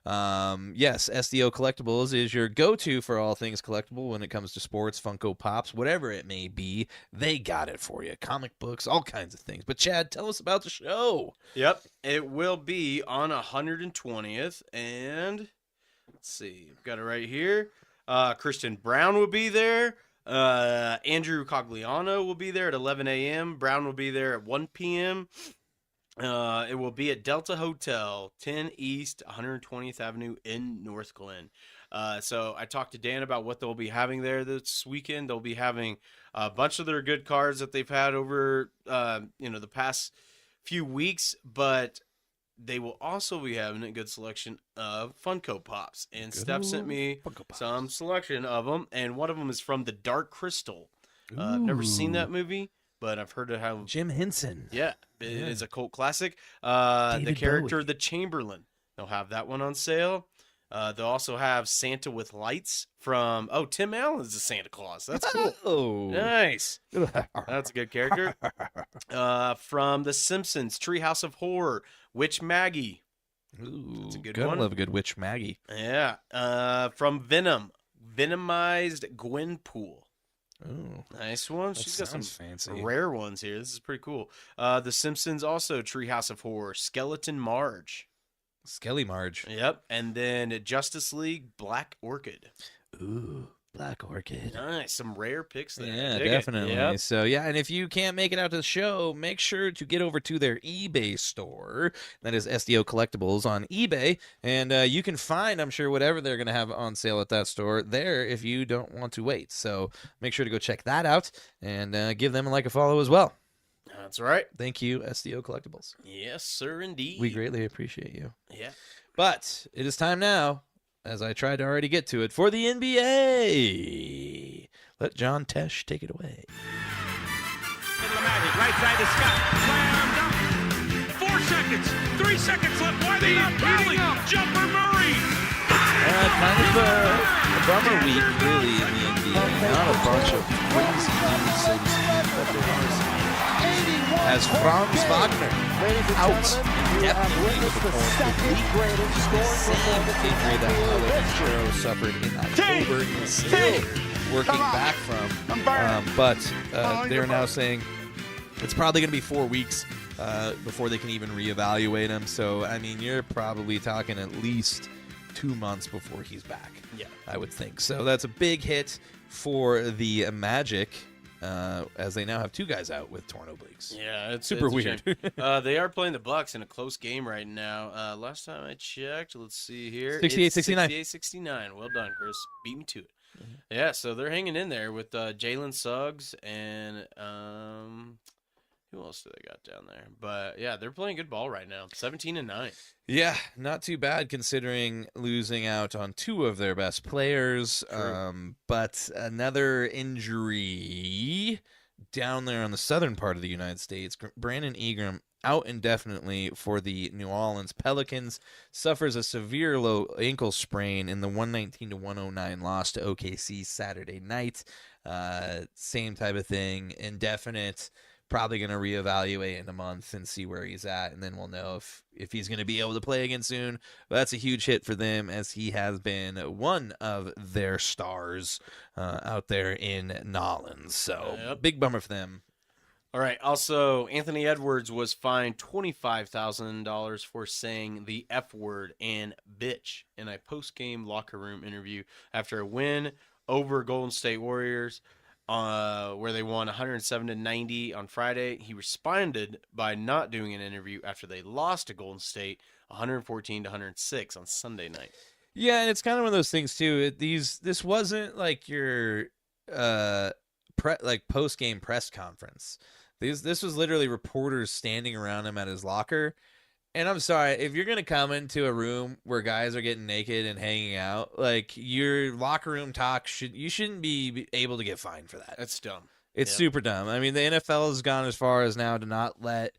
yes, SDO Collectibles is your go-to for all things collectible when it comes to sports, Funko Pops, whatever it may be. They got it for you. Comic books, all kinds of things. But, Chad, tell us about the show. Yep, it will be on 120th, and let's see, I've got it right here. Christian Brown will be there. Andrew Cogliano will be there at 11 a.m. Brown will be there at 1 p.m. It will be at Delta Hotel, 10 East 120th Avenue in North Glen. So I talked to Dan about what they'll be having there this weekend. They'll be having a bunch of their good cards that they've had over, the past few weeks, but they will also be having a good selection of Funko Pops. And Steph sent me some selection of them, and one of them is from The Dark Crystal. I've never seen that movie, but I've heard of how Jim Henson. Yeah, it is a cult classic. The character, the Chamberlain. They'll have that one on sale. They'll also have Santa with Lights from, Tim Allen's the Santa Claus. That's cool. Oh. Nice. That's a good character. From The Simpsons, Treehouse of Horror, Witch Maggie. Ooh, That's a good gotta one. love a good Witch Maggie. Yeah. From Venom, Venomized Gwenpool. Ooh, Nice one. that She's got some fancy. rare ones here. This is pretty cool. The Simpsons also, Treehouse of Horror, Skeleton Marge. Skelly Marge. Yep. And then Justice League, Black Orchid. Ooh, Black Orchid. Nice. Some rare picks there. Yeah, Dig it. definitely. Yep. So, and if you can't make it out to the show, make sure to get over to their eBay store. That is SDO Collectibles on eBay. And you can find, I'm sure, whatever they're going to have on sale at that store there if you don't want to wait. So make sure to go check that out and give them a follow as well. That's right. Thank you, SDO Collectibles. Yes, sir, indeed. We greatly appreciate you. Yeah. But it is time now, as I tried to already get to it, for the NBA. Let John Tesh take it away. Magic, right side to Scott. Slam dunk. 4 seconds. 3 seconds left. Why are they not fouling? Jumper Murray. Kind of a bummer week, really, in the NBA. Not a bunch of crazy news, so to speak, but there are some. As Franz Wagner out indefinitely with a torn Achilles, the same injury that Paulo suffered in October, he's still working back from. But they're now saying it's probably going to be 4 weeks before they can even reevaluate him. So, I mean, you're probably talking at least 2 months before he's back. Yeah. I would think. So that's a big hit for the Magic. As they now have 2 guys out with torn obliques. Yeah, it's Super it's a weird. shame. They are playing the Bucks in a close game right now. Last time I checked, let's see here. 68-69. 68-69. Well done, Chris. Beat me to it. Yeah, so they're hanging in there with Jalen Suggs and who else do they got down there? But yeah, they're playing good ball right now. 17-9. Yeah, not too bad considering losing out on 2 of their best players. But another injury down there on the southern part of the United States. Brandon Ingram out indefinitely for the New Orleans Pelicans. Suffers a severe low ankle sprain in the 119-109 loss to OKC Saturday night. Same type of thing. Indefinite. probably going to reevaluate in a month and see where he's at, and then we'll know if he's going to be able to play again soon. But that's a huge hit for them, as he has been one of their stars out there in Nolens. So big bummer for them. All right. Also, Anthony Edwards was fined $25,000 for saying the F word and bitch in a post-game locker room interview after a win over Golden State Warriors, where they won 107-90 on Friday. He responded by not doing an interview after they lost to Golden State 114-106 on Sunday night. Yeah, and it's kind of one of those things too. This wasn't like your post-game press conference. This was literally reporters standing around him at his locker. And I'm sorry, if you're going to come into a room where guys are getting naked and hanging out, like, your locker room talk, you shouldn't be able to get fined for that. That's dumb. It's super dumb. I mean, the NFL has gone as far as now to not let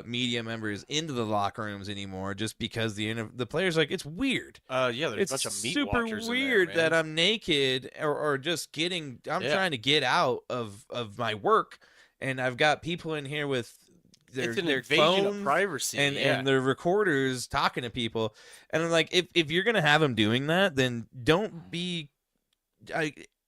media members into the locker rooms anymore, just because the players are like, it's weird. There's It's a bunch of meat super walkers weird in there, that I'm naked or just getting. I'm trying to get out of my work, and I've got people in here with their invasion phones of privacy and their recorders talking to people, and I'm like, if you're gonna have him doing that, then don't be.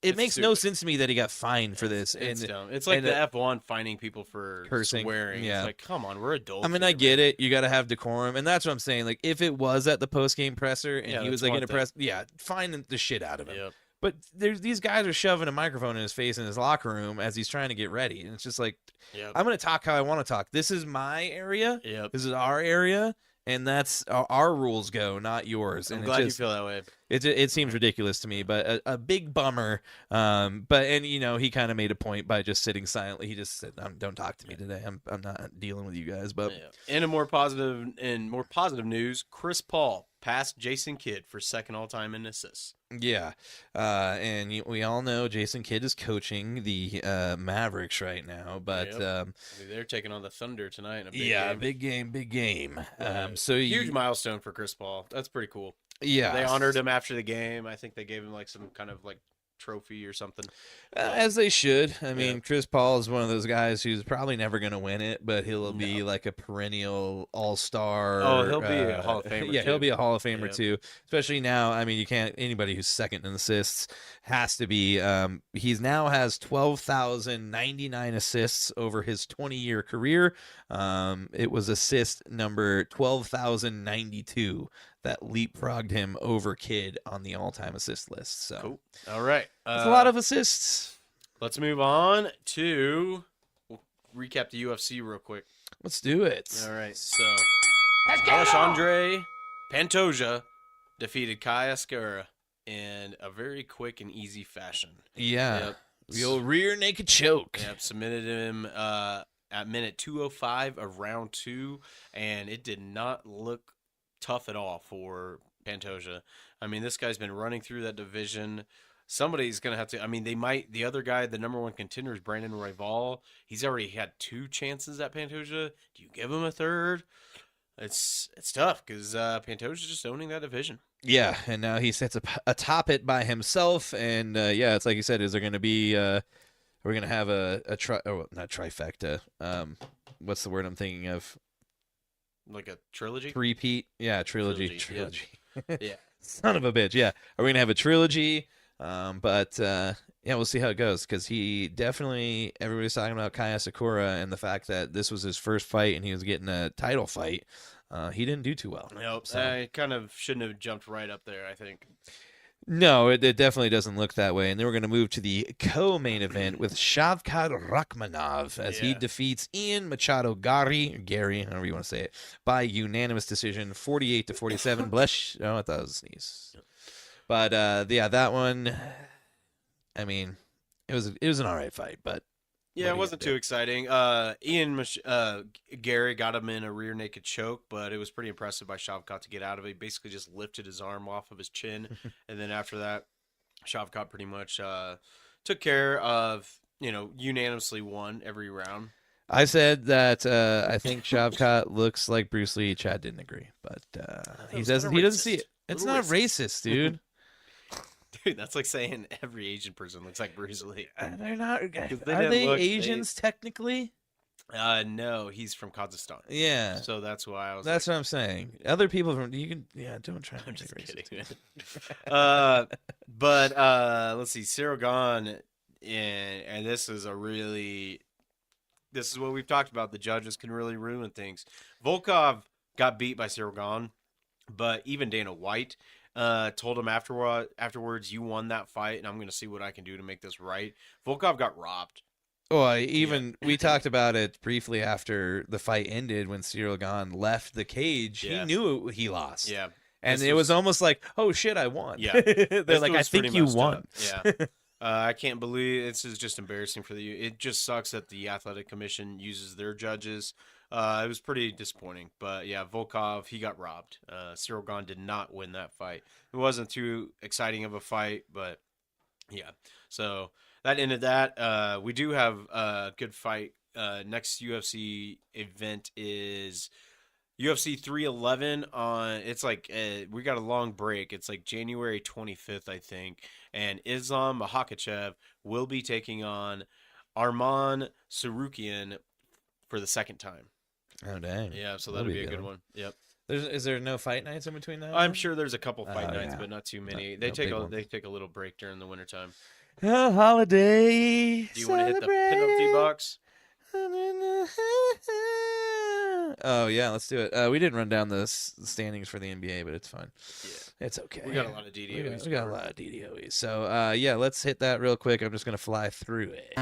It makes no sense to me that he got fined for this. It's dumb. It's like the F1 fining people for cursing. Swearing. Yeah. It's like, come on, we're adults. I mean, I get it. You got to have decorum, and that's what I'm saying. Like, if it was at the post-game presser and he was like in a press, fine the shit out of him. Yep. But these guys are shoving a microphone in his face in his locker room as he's trying to get ready, and it's just like, I'm going to talk how I want to talk. This is my area. Yep. This is our area. And that's our rules go, not yours. I'm and glad you feel that way. It seems ridiculous to me, but a big bummer. He kind of made a point by just sitting silently. He just said, "Don't talk to me today. I'm not dealing with you guys." But in more positive news, Chris Paul passed Jason Kidd for second all-time in assists. Yeah, and we all know Jason Kidd is coaching the Mavericks right now, but they're taking on the Thunder tonight in a big game. big game. So huge milestone for Chris Paul. That's pretty cool. Yeah, they honored him after the game. I think they gave him like some kind of like trophy or something. As they should. I mean, Chris Paul is one of those guys who's probably never going to win it, but he'll be like a perennial all-star. Oh, he'll be a Hall of Famer. He'll be a Hall of Famer too. Especially now. I mean, anybody who's second in assists has to be. He's now has 12,099 assists over his 20-year career. It was assist number 12,092 that leapfrogged him over Kidd on the all-time assist list. So, cool. All right. It's a lot of assists. Let's move on to recap the UFC real quick. Let's do it. All right. So, Alexandre Pantoja defeated Kai Esquerra in a very quick and easy fashion. Yeah. Yep. The old rear naked choke. Yep. Submitted him at minute 2:05 of round 2, and it did not look tough at all for Pantoja. I mean, this guy's been running through that division. Somebody's going to have to, I mean, the other guy, the number one contender is Brandon Royval. He's already had 2 chances at Pantoja. Do you give him a third? It's tough because Pantoja's just owning that division. Yeah, and now he sits atop it by himself. And it's like you said, is there going to be, we're going to have not trifecta. What's the word I'm thinking of? Like a trilogy? Three-peat? Yeah, trilogy. Yeah. Son of a bitch. Yeah. Are we going to have a trilogy? We'll see how it goes, because he definitely, everybody's talking about Kai Sakura and the fact that this was his first fight and he was getting a title fight. He didn't do too well. Nope. So. I kind of shouldn't have jumped right up there, I think. No, it definitely doesn't look that way. And then we're going to move to the co-main event with Shavkat Rakhmonov as he defeats Ian Machado Gary, however you want to say it, by unanimous decision, 48-47. Bless. Oh, I thought it was a sneeze. But that one, I mean, it was an all right fight, but yeah, it wasn't too exciting. Gary got him in a rear naked choke, but it was pretty impressive by Shavkat to get out of it. He basically just lifted his arm off of his chin, and then after that, Shavkat pretty much took care of, unanimously won every round. I said that I think Shavkat looks like Bruce Lee. Chad didn't agree, but he doesn't see it. It's not racist, dude. Dude, that's like saying every Asian person looks like Bruce Lee. They're not. Are they Asians technically? No, he's from Kazakhstan. Yeah. So that's why I was. That's what I'm saying. Other people from don't try. I'm to just be racist. kidding. But let's see, Cyril Gahn, and this is what we've talked about. The judges can really ruin things. Volkov got beat by Cyril Gahn, but even Dana White told him afterwards, "You won that fight, and I'm going to see what I can do to make this right." Volkov got robbed. Oh, we talked about it briefly after the fight ended when Cyril Gahn left the cage. Yeah. He knew he lost. Yeah. And it was almost like, oh shit, I won. Yeah. They're like, I think you won. Yeah. I can't believe this is just embarrassing for it just sucks that the athletic commission uses their judges. It was pretty disappointing, but yeah, Volkov, he got robbed. Cyril Gahn did not win that fight. It wasn't too exciting of a fight, but yeah. So that ended that. We do have a good fight. Next UFC event is UFC 311 it's like, we got a long break. It's like January 25th, I think. And Islam Makhachev will be taking on Arman Sarukian for the second time. Oh, dang. Yeah, so that'll be a good one. Yep. Is there no fight nights in between that? I'm sure there's a couple fight nights, yeah. but not too many. They take a little break during the wintertime. A holiday. Do you want to hit the penalty box? Oh yeah, let's do it. We didn't run down the standings for the NBA, but it's fine. Yeah, it's okay. We got a lot of DDOEs. We got a lot of DDOEs. So yeah, let's hit that real quick. I'm just gonna fly through it.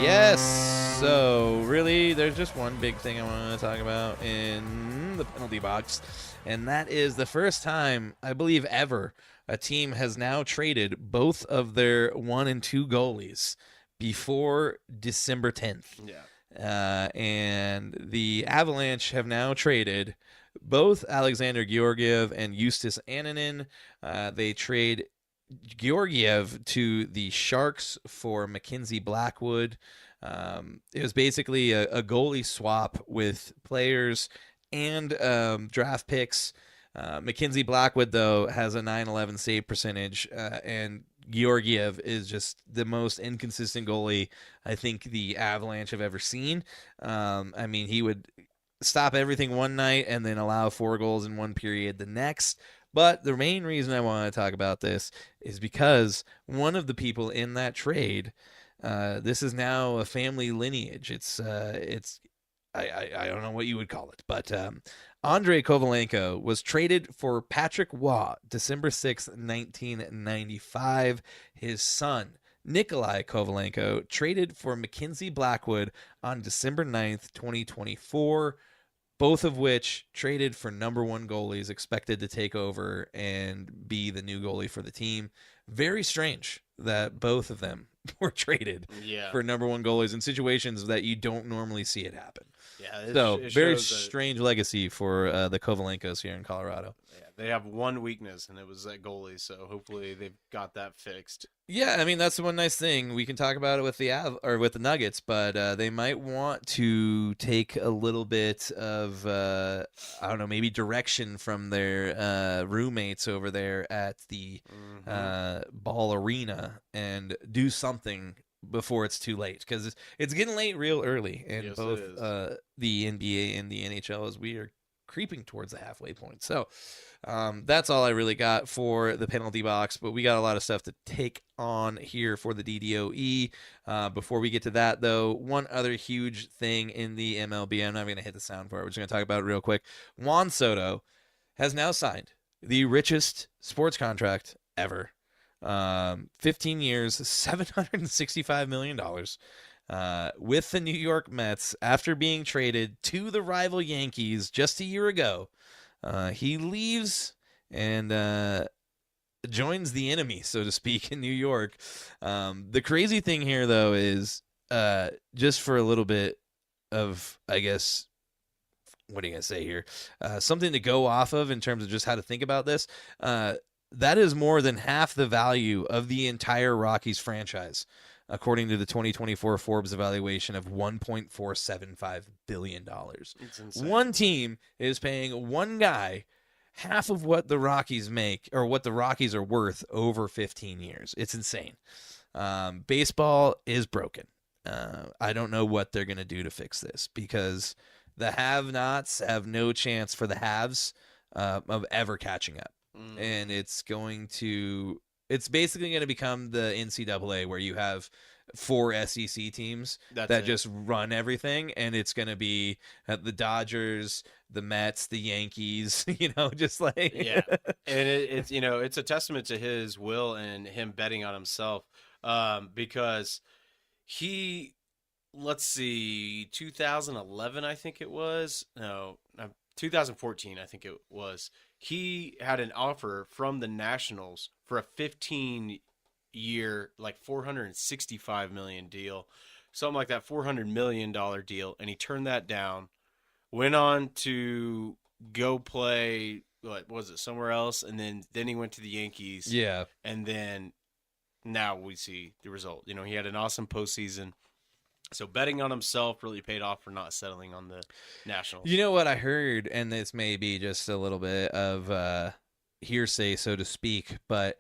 Yes. So really, there's just one big thing I want to talk about in the penalty box, and that is the first time, I believe, ever a team has now traded both of their 1 and 2 goalies before December 10th. Yeah. And the Avalanche have now traded both Alexander Georgiev and Justus Annunen. They trade Georgiev to the Sharks for Mackenzie Blackwood. It was basically a goalie swap with players and draft picks. Mackenzie Blackwood, though, has a .911 save percentage, and Georgiev is just the most inconsistent goalie I think the Avalanche have ever seen. I mean, he would stop everything one night and then allow 4 goals in one period the next. But the main reason I want to talk about this is because one of the people in that trade, this is now a family lineage. It's I don't know what you would call it, but Andrei Kovalenko was traded for Patrick Waugh December 6th, 1995. His son, Nikolai Kovalenko, traded for Mackenzie Blackwood on December 9th, 2024. Both of which traded for number 1 goalies expected to take over and be the new goalie for the team. Very strange that both of them were traded for number 1 goalies in situations that you don't normally see it happen. Yeah, so very strange legacy for the Kovalenkos here in Colorado. Yeah, they have one weakness, and it was that goalie. So hopefully they've got that fixed. Yeah, I mean that's the one nice thing we can talk about it with the Nuggets, but they might want to take a little bit of I don't know, maybe direction from their roommates over there at the Ball Arena and do something before it's too late, because it's getting late real early in both the NBA and the NHL as we are creeping towards the halfway point. So that's all I really got for the penalty box, but we got a lot of stuff to take on here for the DDOE. Before we get to that, though, one other huge thing in the MLB, I'm not going to hit the sound for it, we're just going to talk about it real quick. Juan Soto has now signed the richest sports contract ever. 15 years, $765 million with the New York Mets after being traded to the rival Yankees just a year ago. He leaves and joins the enemy, so to speak, in New York. The crazy thing here, though, is just for a little bit of, I guess, what are you going to say here? Something to go off of in terms of just how to think about this. That is more than half the value of the entire Rockies franchise, according to the 2024 Forbes evaluation of $1.475 billion. One team is paying one guy half of what the Rockies make or what the Rockies are worth over 15 years. It's insane. Baseball is broken. I don't know what they're going to do to fix this because the have-nots have no chance for the haves of ever catching up. And it's basically going to become the NCAA where you have 4 SEC teams that just run everything, and it's going to be the Dodgers, the Mets, the Yankees, just like yeah. And it's a testament to his will and him betting on himself, because he, let's see, 2011 I think it was, 2014 I think it was, he had an offer from the Nationals for a 15-year, like $465 million deal, something like that, $400 million deal, and he turned that down. Went on to go play, what was it, somewhere else, and then he went to the Yankees. Yeah, and then now we see the result. He had an awesome postseason. So betting on himself really paid off for not settling on the Nationals. You know what I heard, and this may be just a little bit of hearsay, so to speak, but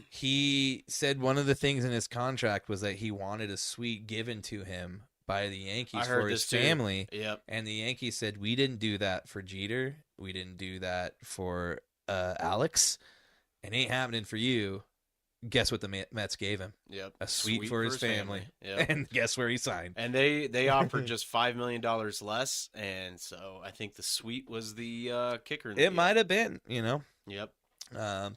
he said one of the things in his contract was that he wanted a suite given to him by the Yankees for his family. Yep. And the Yankees said, we didn't do that for Jeter. We didn't do that for Alex. It ain't happening for you. Guess what the Mets gave him? Yep. A suite for his family. Yep. And guess where he signed? And they offered just $5 million less, and so I think the suite was the kicker. It might have been, Yep.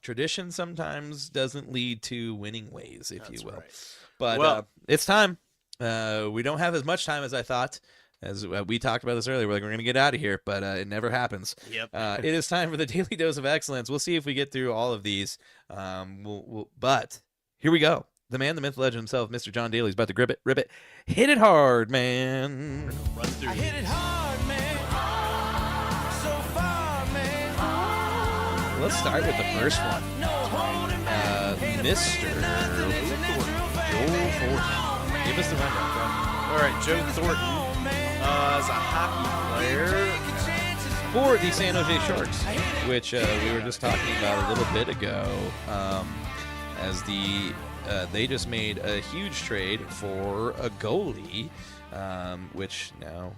Tradition sometimes doesn't lead to winning ways, if you will. Right. But it's time. We don't have as much time as I thought. As we talked about this earlier, we're going to get out of here, but it never happens. Yep. It is time for the Daily Dose of Excellence. We'll see if we get through all of these. But here we go. The man, the myth, legend himself, Mr. John Daly, is about to rip it. Hit it hard, man. Run through. I hit it hard, man. So far, man. Let's start with the first one. Mr. Joel Thornton. Give us the rundown, bro. All right, Joe Thornton is a hockey player for the San Jose Sharks, which we were just talking about a little bit ago, as they just made a huge trade for a goalie, which now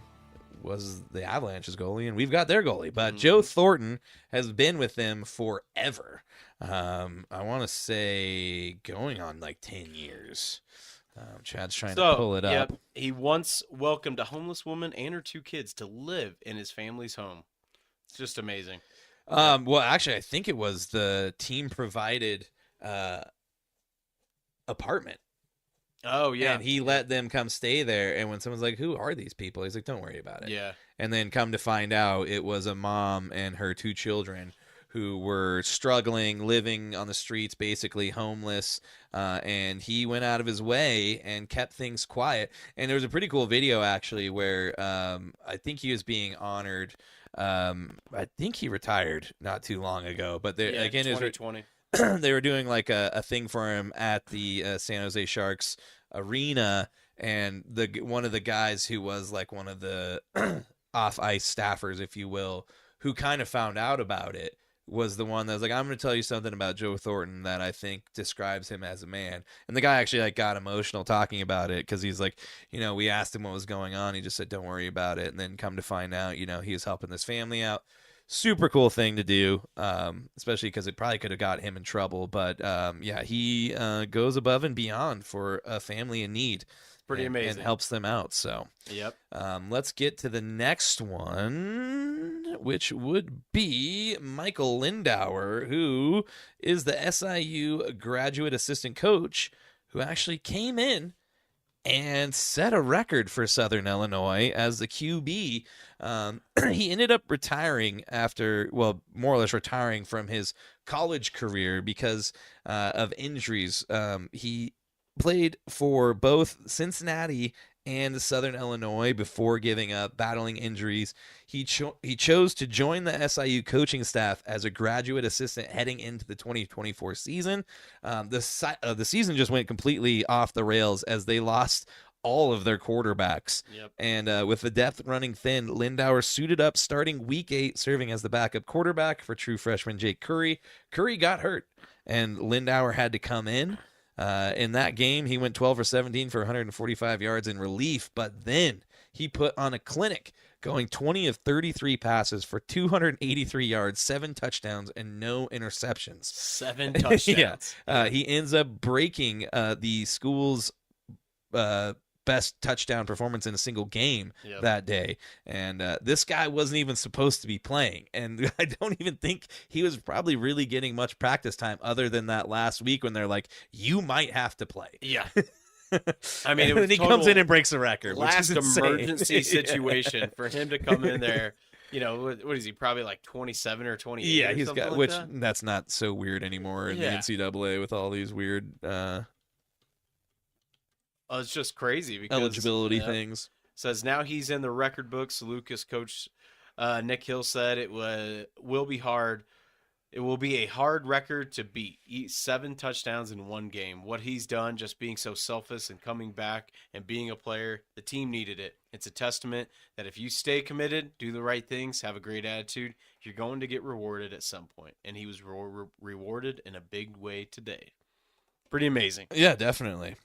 was the Avalanche's goalie, and we've got their goalie. But Joe Thornton has been with them forever. I want to say going on like 10 years. Chad's trying to pull it up. Yep, he once welcomed a homeless woman and her 2 kids to live in his family's home. It's just amazing. Well, actually, I think it was the team provided apartment. Oh, yeah. And he let them come stay there. And when someone's like, who are these people? He's like, don't worry about it. Yeah. And then come to find out it was a mom and her 2 children who were struggling, living on the streets, basically homeless, and he went out of his way and kept things quiet. And there was a pretty cool video, actually, where I think he was being honored. I think he retired not too long ago, but again, 2020. They were doing like a thing for him at the San Jose Sharks arena, and one of the guys who was like one of the off-ice staffers, if you will, who kind of found out about it, was the one that was like, I'm going to tell you something about Joe Thornton that I think describes him as a man. And the guy actually like got emotional talking about it, because he's like, we asked him what was going on. He just said, don't worry about it. And then come to find out, he was helping this family out. Super cool thing to do, especially because it probably could have got him in trouble. But yeah, he goes above and beyond for a family in need. Pretty amazing. And helps them out. So, yep. Let's get to the next one, which would be Michael Lindauer, who is the SIU graduate assistant coach, who actually came in and set a record for Southern Illinois as the QB. He ended up retiring more or less retiring from his college career because of injuries. He played for both Cincinnati and Southern Illinois before giving up, battling injuries. He chose to join the SIU coaching staff as a graduate assistant heading into the 2024 season. The season just went completely off the rails as they lost all of their quarterbacks. Yep. And with the depth running thin, Lindauer suited up starting week 8, serving as the backup quarterback for true freshman Jake Curry. Curry got hurt, and Lindauer had to come in. In that game, he went 12 for 17 for 145 yards in relief, but then he put on a clinic, going 20 of 33 passes for 283 yards, 7 touchdowns, and no interceptions. 7 touchdowns. He ends up breaking the school's best touchdown performance in a single game that day. And this guy wasn't even supposed to be playing. And I don't even think he was probably really getting much practice time other than that last week when they're like, you might have to play. Yeah. I mean, it and was then he comes in and breaks the record. Last which is emergency situation for him to come in there. You know, what is he? Probably like 27 or 28. Yeah, or he's something got, like which that? that's not so weird anymore in the NCAA with all these weird It's just crazy because eligibility things. Says now he's in the record books. Lucas coach Nick Hill said it will be hard. It will be a hard record to beat. 7 touchdowns in one game. What he's done, just being so selfless and coming back and being a player, the team needed it. It's a testament that if you stay committed, do the right things, have a great attitude, you're going to get rewarded at some point. And he was rewarded in a big way today. Pretty amazing. Yeah, definitely.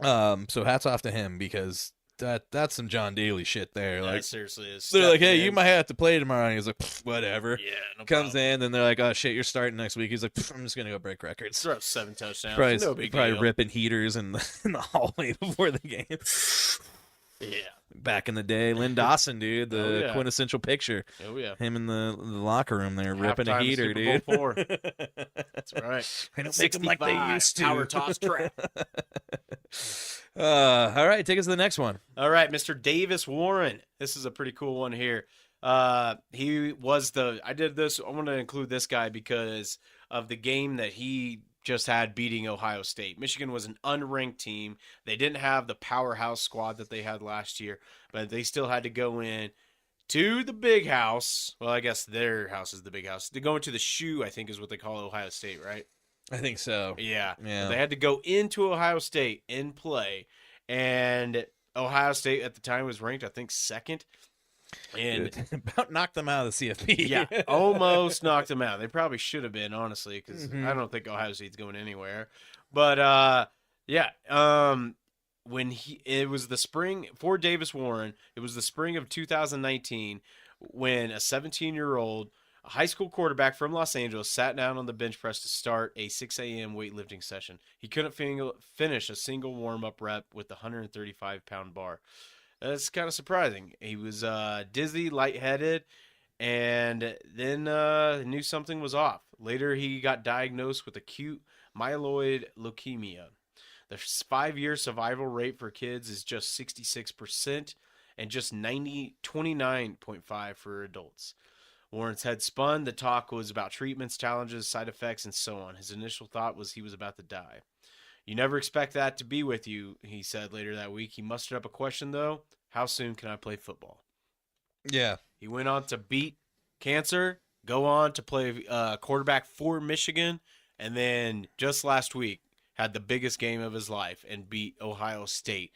So hats off to him because that's some John Daly shit there. Yeah, like it seriously is. They're like, hey, in. you might have to play tomorrow. And he's like, whatever. Yeah, no Comes problem. in, and they're like, oh shit, you're starting next week. He's like, I'm just gonna go break records. Throw 7 touchdowns. Probably, No big probably deal. ripping heaters in the hallway before the game. Yeah. Back in the day, Lynn Dawson, dude, the Oh, yeah. quintessential picture. Oh yeah. Him in the locker room there, ripping a Halftime of heater, Super dude. Bowl IV. That's right. I don't make them like they 65 used to. Power toss trap. All right, take us to the next one. All right, Mr. Davis Warren. This is a pretty cool one here. He was I did this. I want to include this guy because of the game that he just had beating Ohio State. Michigan was an unranked team. They didn't have the powerhouse squad that they had last year, but they still had to go in to the big house. Well, I guess their house is the big house. They go into the shoe, I think is what they call Ohio State, right? I think so. Yeah. Yeah. They had to go into Ohio State and play. And Ohio State at the time was ranked, I think, 2nd. And about knocked them out of the CFP. yeah, almost knocked them out. They probably should have been, honestly, because Mhm. I don't think Ohio State's going anywhere. But yeah, when it was the spring for Davis Warren, it was the spring of 2019 when a 17-year-old, a high school quarterback from Los Angeles, sat down on the bench press to start a 6 a.m. weightlifting session. He couldn't finish a single warm-up rep with the 135-pound bar. That's kind of surprising. He was dizzy, lightheaded, and then knew something was off. Later, he got diagnosed with acute myeloid leukemia. The 5-year survival rate for kids is just 66% and just 29.5% for adults. Warren's head spun. The talk was about treatments, challenges, side effects, and so on. His initial thought was he was about to die. You never expect that to be with you, he said later that week. He mustered up a question, though. How soon can I play football? Yeah. He went on to beat cancer, go on to play quarterback for Michigan, and then just last week had the biggest game of his life and beat Ohio State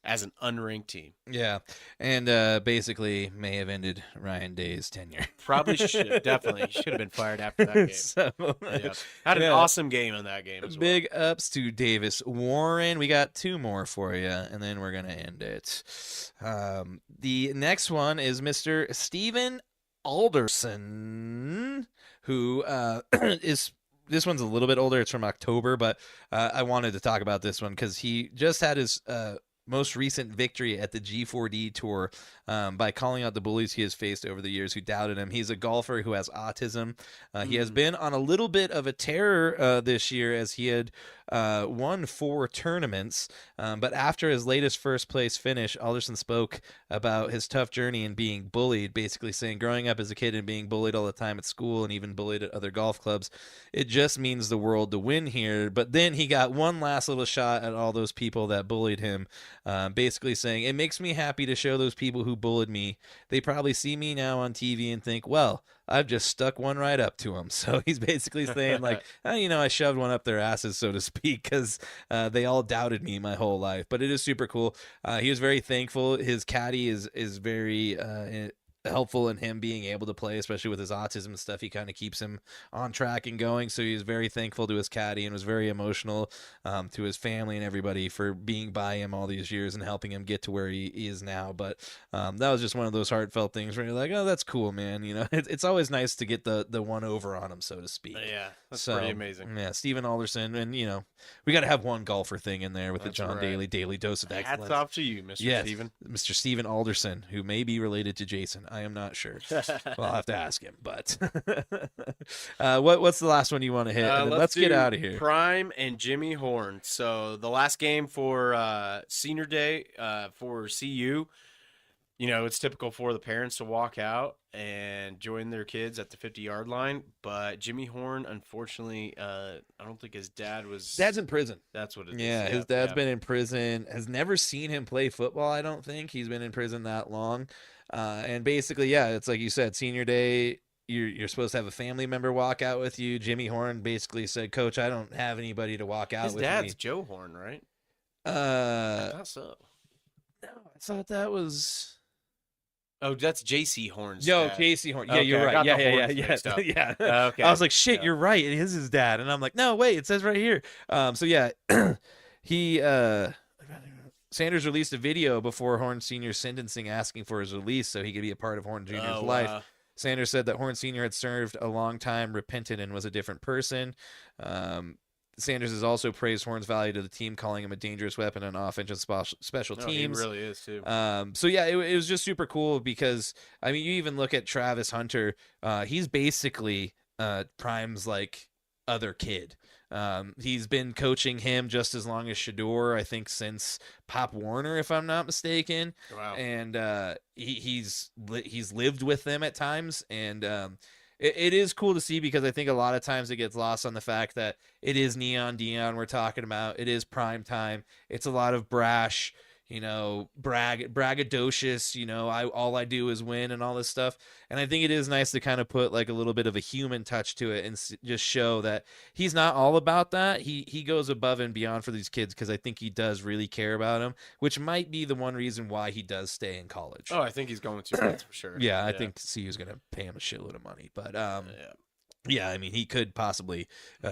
as an unranked team. Yeah. And basically may have ended Ryan Day's tenure. Probably should. Definitely. Should have been fired after that game. So, Yeah. Had an awesome game in that game as well. big ups to Davis Warren. We got 2 more for you, and then we're going to end it. The next one is Mr. Steven Alderson, who is... This one's a little bit older. It's from October, but I wanted to talk about this one because he just had his most recent victory at the G4D Tour by calling out the bullies he has faced over the years who doubted him. He's a golfer who has autism. He has been on a little bit of a tear this year as he had won 4 tournaments. But after his latest first place finish, Alderson spoke about his tough journey and being bullied, basically saying growing up as a kid and being bullied all the time at school and even bullied at other golf clubs, it just means the world to win here. But then he got one last little shot at all those people that bullied him, basically saying, it makes me happy to show those people who bullied me. They probably see me now on TV and think, well, I've just stuck one right up to them. So he's basically saying like, I shoved one up their asses, so to speak, because they all doubted me my whole life. But it is super cool. He was very thankful. His caddy is very helpful in him being able to play, especially with his autism and stuff. He kind of keeps him on track and going. So he was very thankful to his caddy and was very emotional to his family and everybody for being by him all these years and helping him get to where he is now. But that was just one of those heartfelt things where you're like, oh, that's cool, man. It's always nice to get the one over on him, so to speak. Yeah, that's pretty amazing. Yeah, Stephen Alderson, and we got to have one golfer thing in there with That's the John right. Daly dose of excellence. Hats off to you, Mr. Stephen. Mr. Stephen Alderson, who may be related to Jason. I am not sure. Well, I'll have to ask him. But what's the last one you want to hit? And then let's get out of here. Prime and Jimmy Horn. So the last game for senior day for CU. It's typical for the parents to walk out and join their kids at the 50-yard line. But Jimmy Horn, unfortunately, I don't think his dad was. Dad's in prison. That's what it is. Yeah, his dad's been in prison. Has never seen him play football, I don't think. He's been in prison that long. And basically, yeah, it's like you said, senior day, you're supposed to have a family member walk out with you. Jimmy Horn basically said, Coach, I don't have anybody to walk out with me. His dad's Joe Horn, right? I thought so. No, I thought that was... Oh, that's J.C. Horn's No, dad. J.C. Horn. Yeah, Okay, you're I right. got the Yeah. Horns mixed up. Yeah. Okay. I was like, shit, Yeah. you're right. It is his dad. And I'm like, no, wait, it says right here. So yeah, he Sanders released a video before Horn Sr.'s sentencing asking for his release so he could be a part of Horn Jr.'s life. Wow. Sanders said that Horn Sr. had served a long time, repented, and was a different person. Sanders has also praised Horn's value to the team, calling him a dangerous weapon on offense and special teams. He really is, too. So yeah, it was just super cool because, you even look at Travis Hunter, he's basically Prime's like other kid. He's been coaching him just as long as Shador, I think, since Pop Warner, if I'm not mistaken. Wow. And he's lived with them at times, and it is cool to see because I think a lot of times it gets lost on the fact that it is Neon Dion we're talking about. It is prime time. It's a lot of brash, braggadocious, all I do is win and all this stuff. And I think it is nice to kind of put like a little bit of a human touch to it and just show that he's not all about that. He goes above and beyond for these kids because I think he does really care about them, which might be the one reason why he does stay in college. Oh, I think he's going to, that's for sure. Yeah, I think CU's going to pay him a shitload of money. But yeah, he could possibly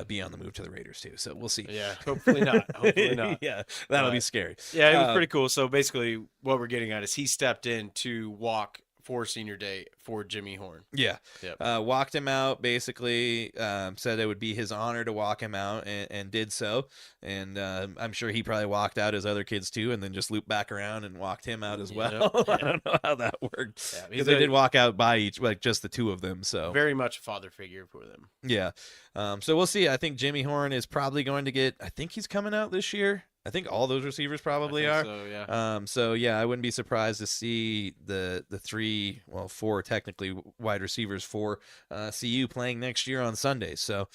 be on the move to the Raiders too. So we'll see. Yeah, hopefully not. Hopefully not. Yeah, that'll be scary. Yeah, it was pretty cool. So basically what we're getting at is he stepped in to walk for senior day for Jimmy Horn. Yeah. Yep. Walked him out, basically said it would be his honor to walk him out and did so. And I'm sure he probably walked out his other kids too and then just looped back around and walked him out as well. Yep. I don't know how that worked. Yeah, Because they did walk out by each, like just the two of them. So very much a father figure for them. yeah. So we'll see. I think Jimmy Horn is probably going to get, I think he's coming out this year. I think all those receivers probably are. So, yeah. So yeah, I wouldn't be surprised to see the four technically wide receivers for CU playing next year on Sundays. So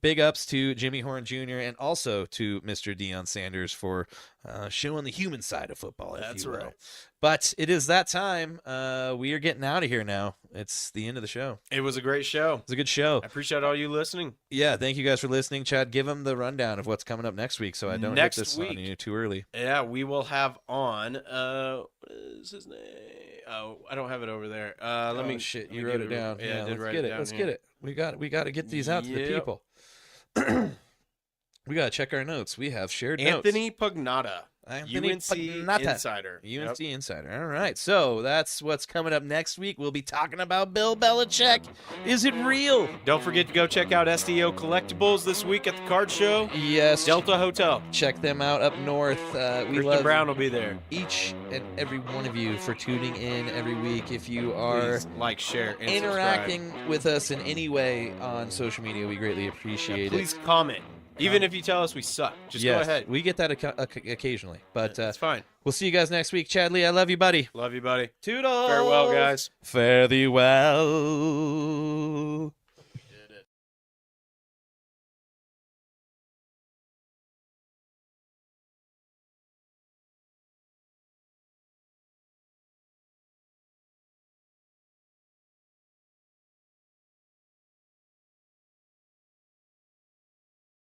big ups to Jimmy Horn Jr. and also to Mr. Deion Sanders for showing the human side of football. That's if you will. right. But it is that time. We are getting out of here now. It's the end of the show. It was a great show. It's a good show. I appreciate all you listening. Yeah, thank you guys for listening. Chad, give them the rundown of what's coming up next week so I don't hit this on you too early. Yeah, we will have on what is his name? Oh, I don't have it over there. Let me shit, you wrote it down. Yeah, I did let's write get it it. down Let's here. get it. We got to get these out to the Yep. people. We got to check our notes. We have shared Anthony notes. Pagnotta. Anthony UNC Pagnotta. Insider. UNC Yep. Insider. All right. So that's what's coming up next week. We'll be talking about Bill Belichick. Is it real? Don't forget to go check out SDO Collectibles this week at the card show. Yes. Delta Hotel. Check them out up north. We Christian love Brown will be there. each and every one of you for tuning in every week. If you are Please like, share, and interacting with us in any way on social media, we greatly appreciate subscribe. Please comment. Even if you tell us we suck, just go Yes, ahead. We get that occasionally. But It's fine. we'll see you guys next week. Chad Lee, I love you, buddy. Love you, buddy. Toodles. Farewell, guys. Fare thee well.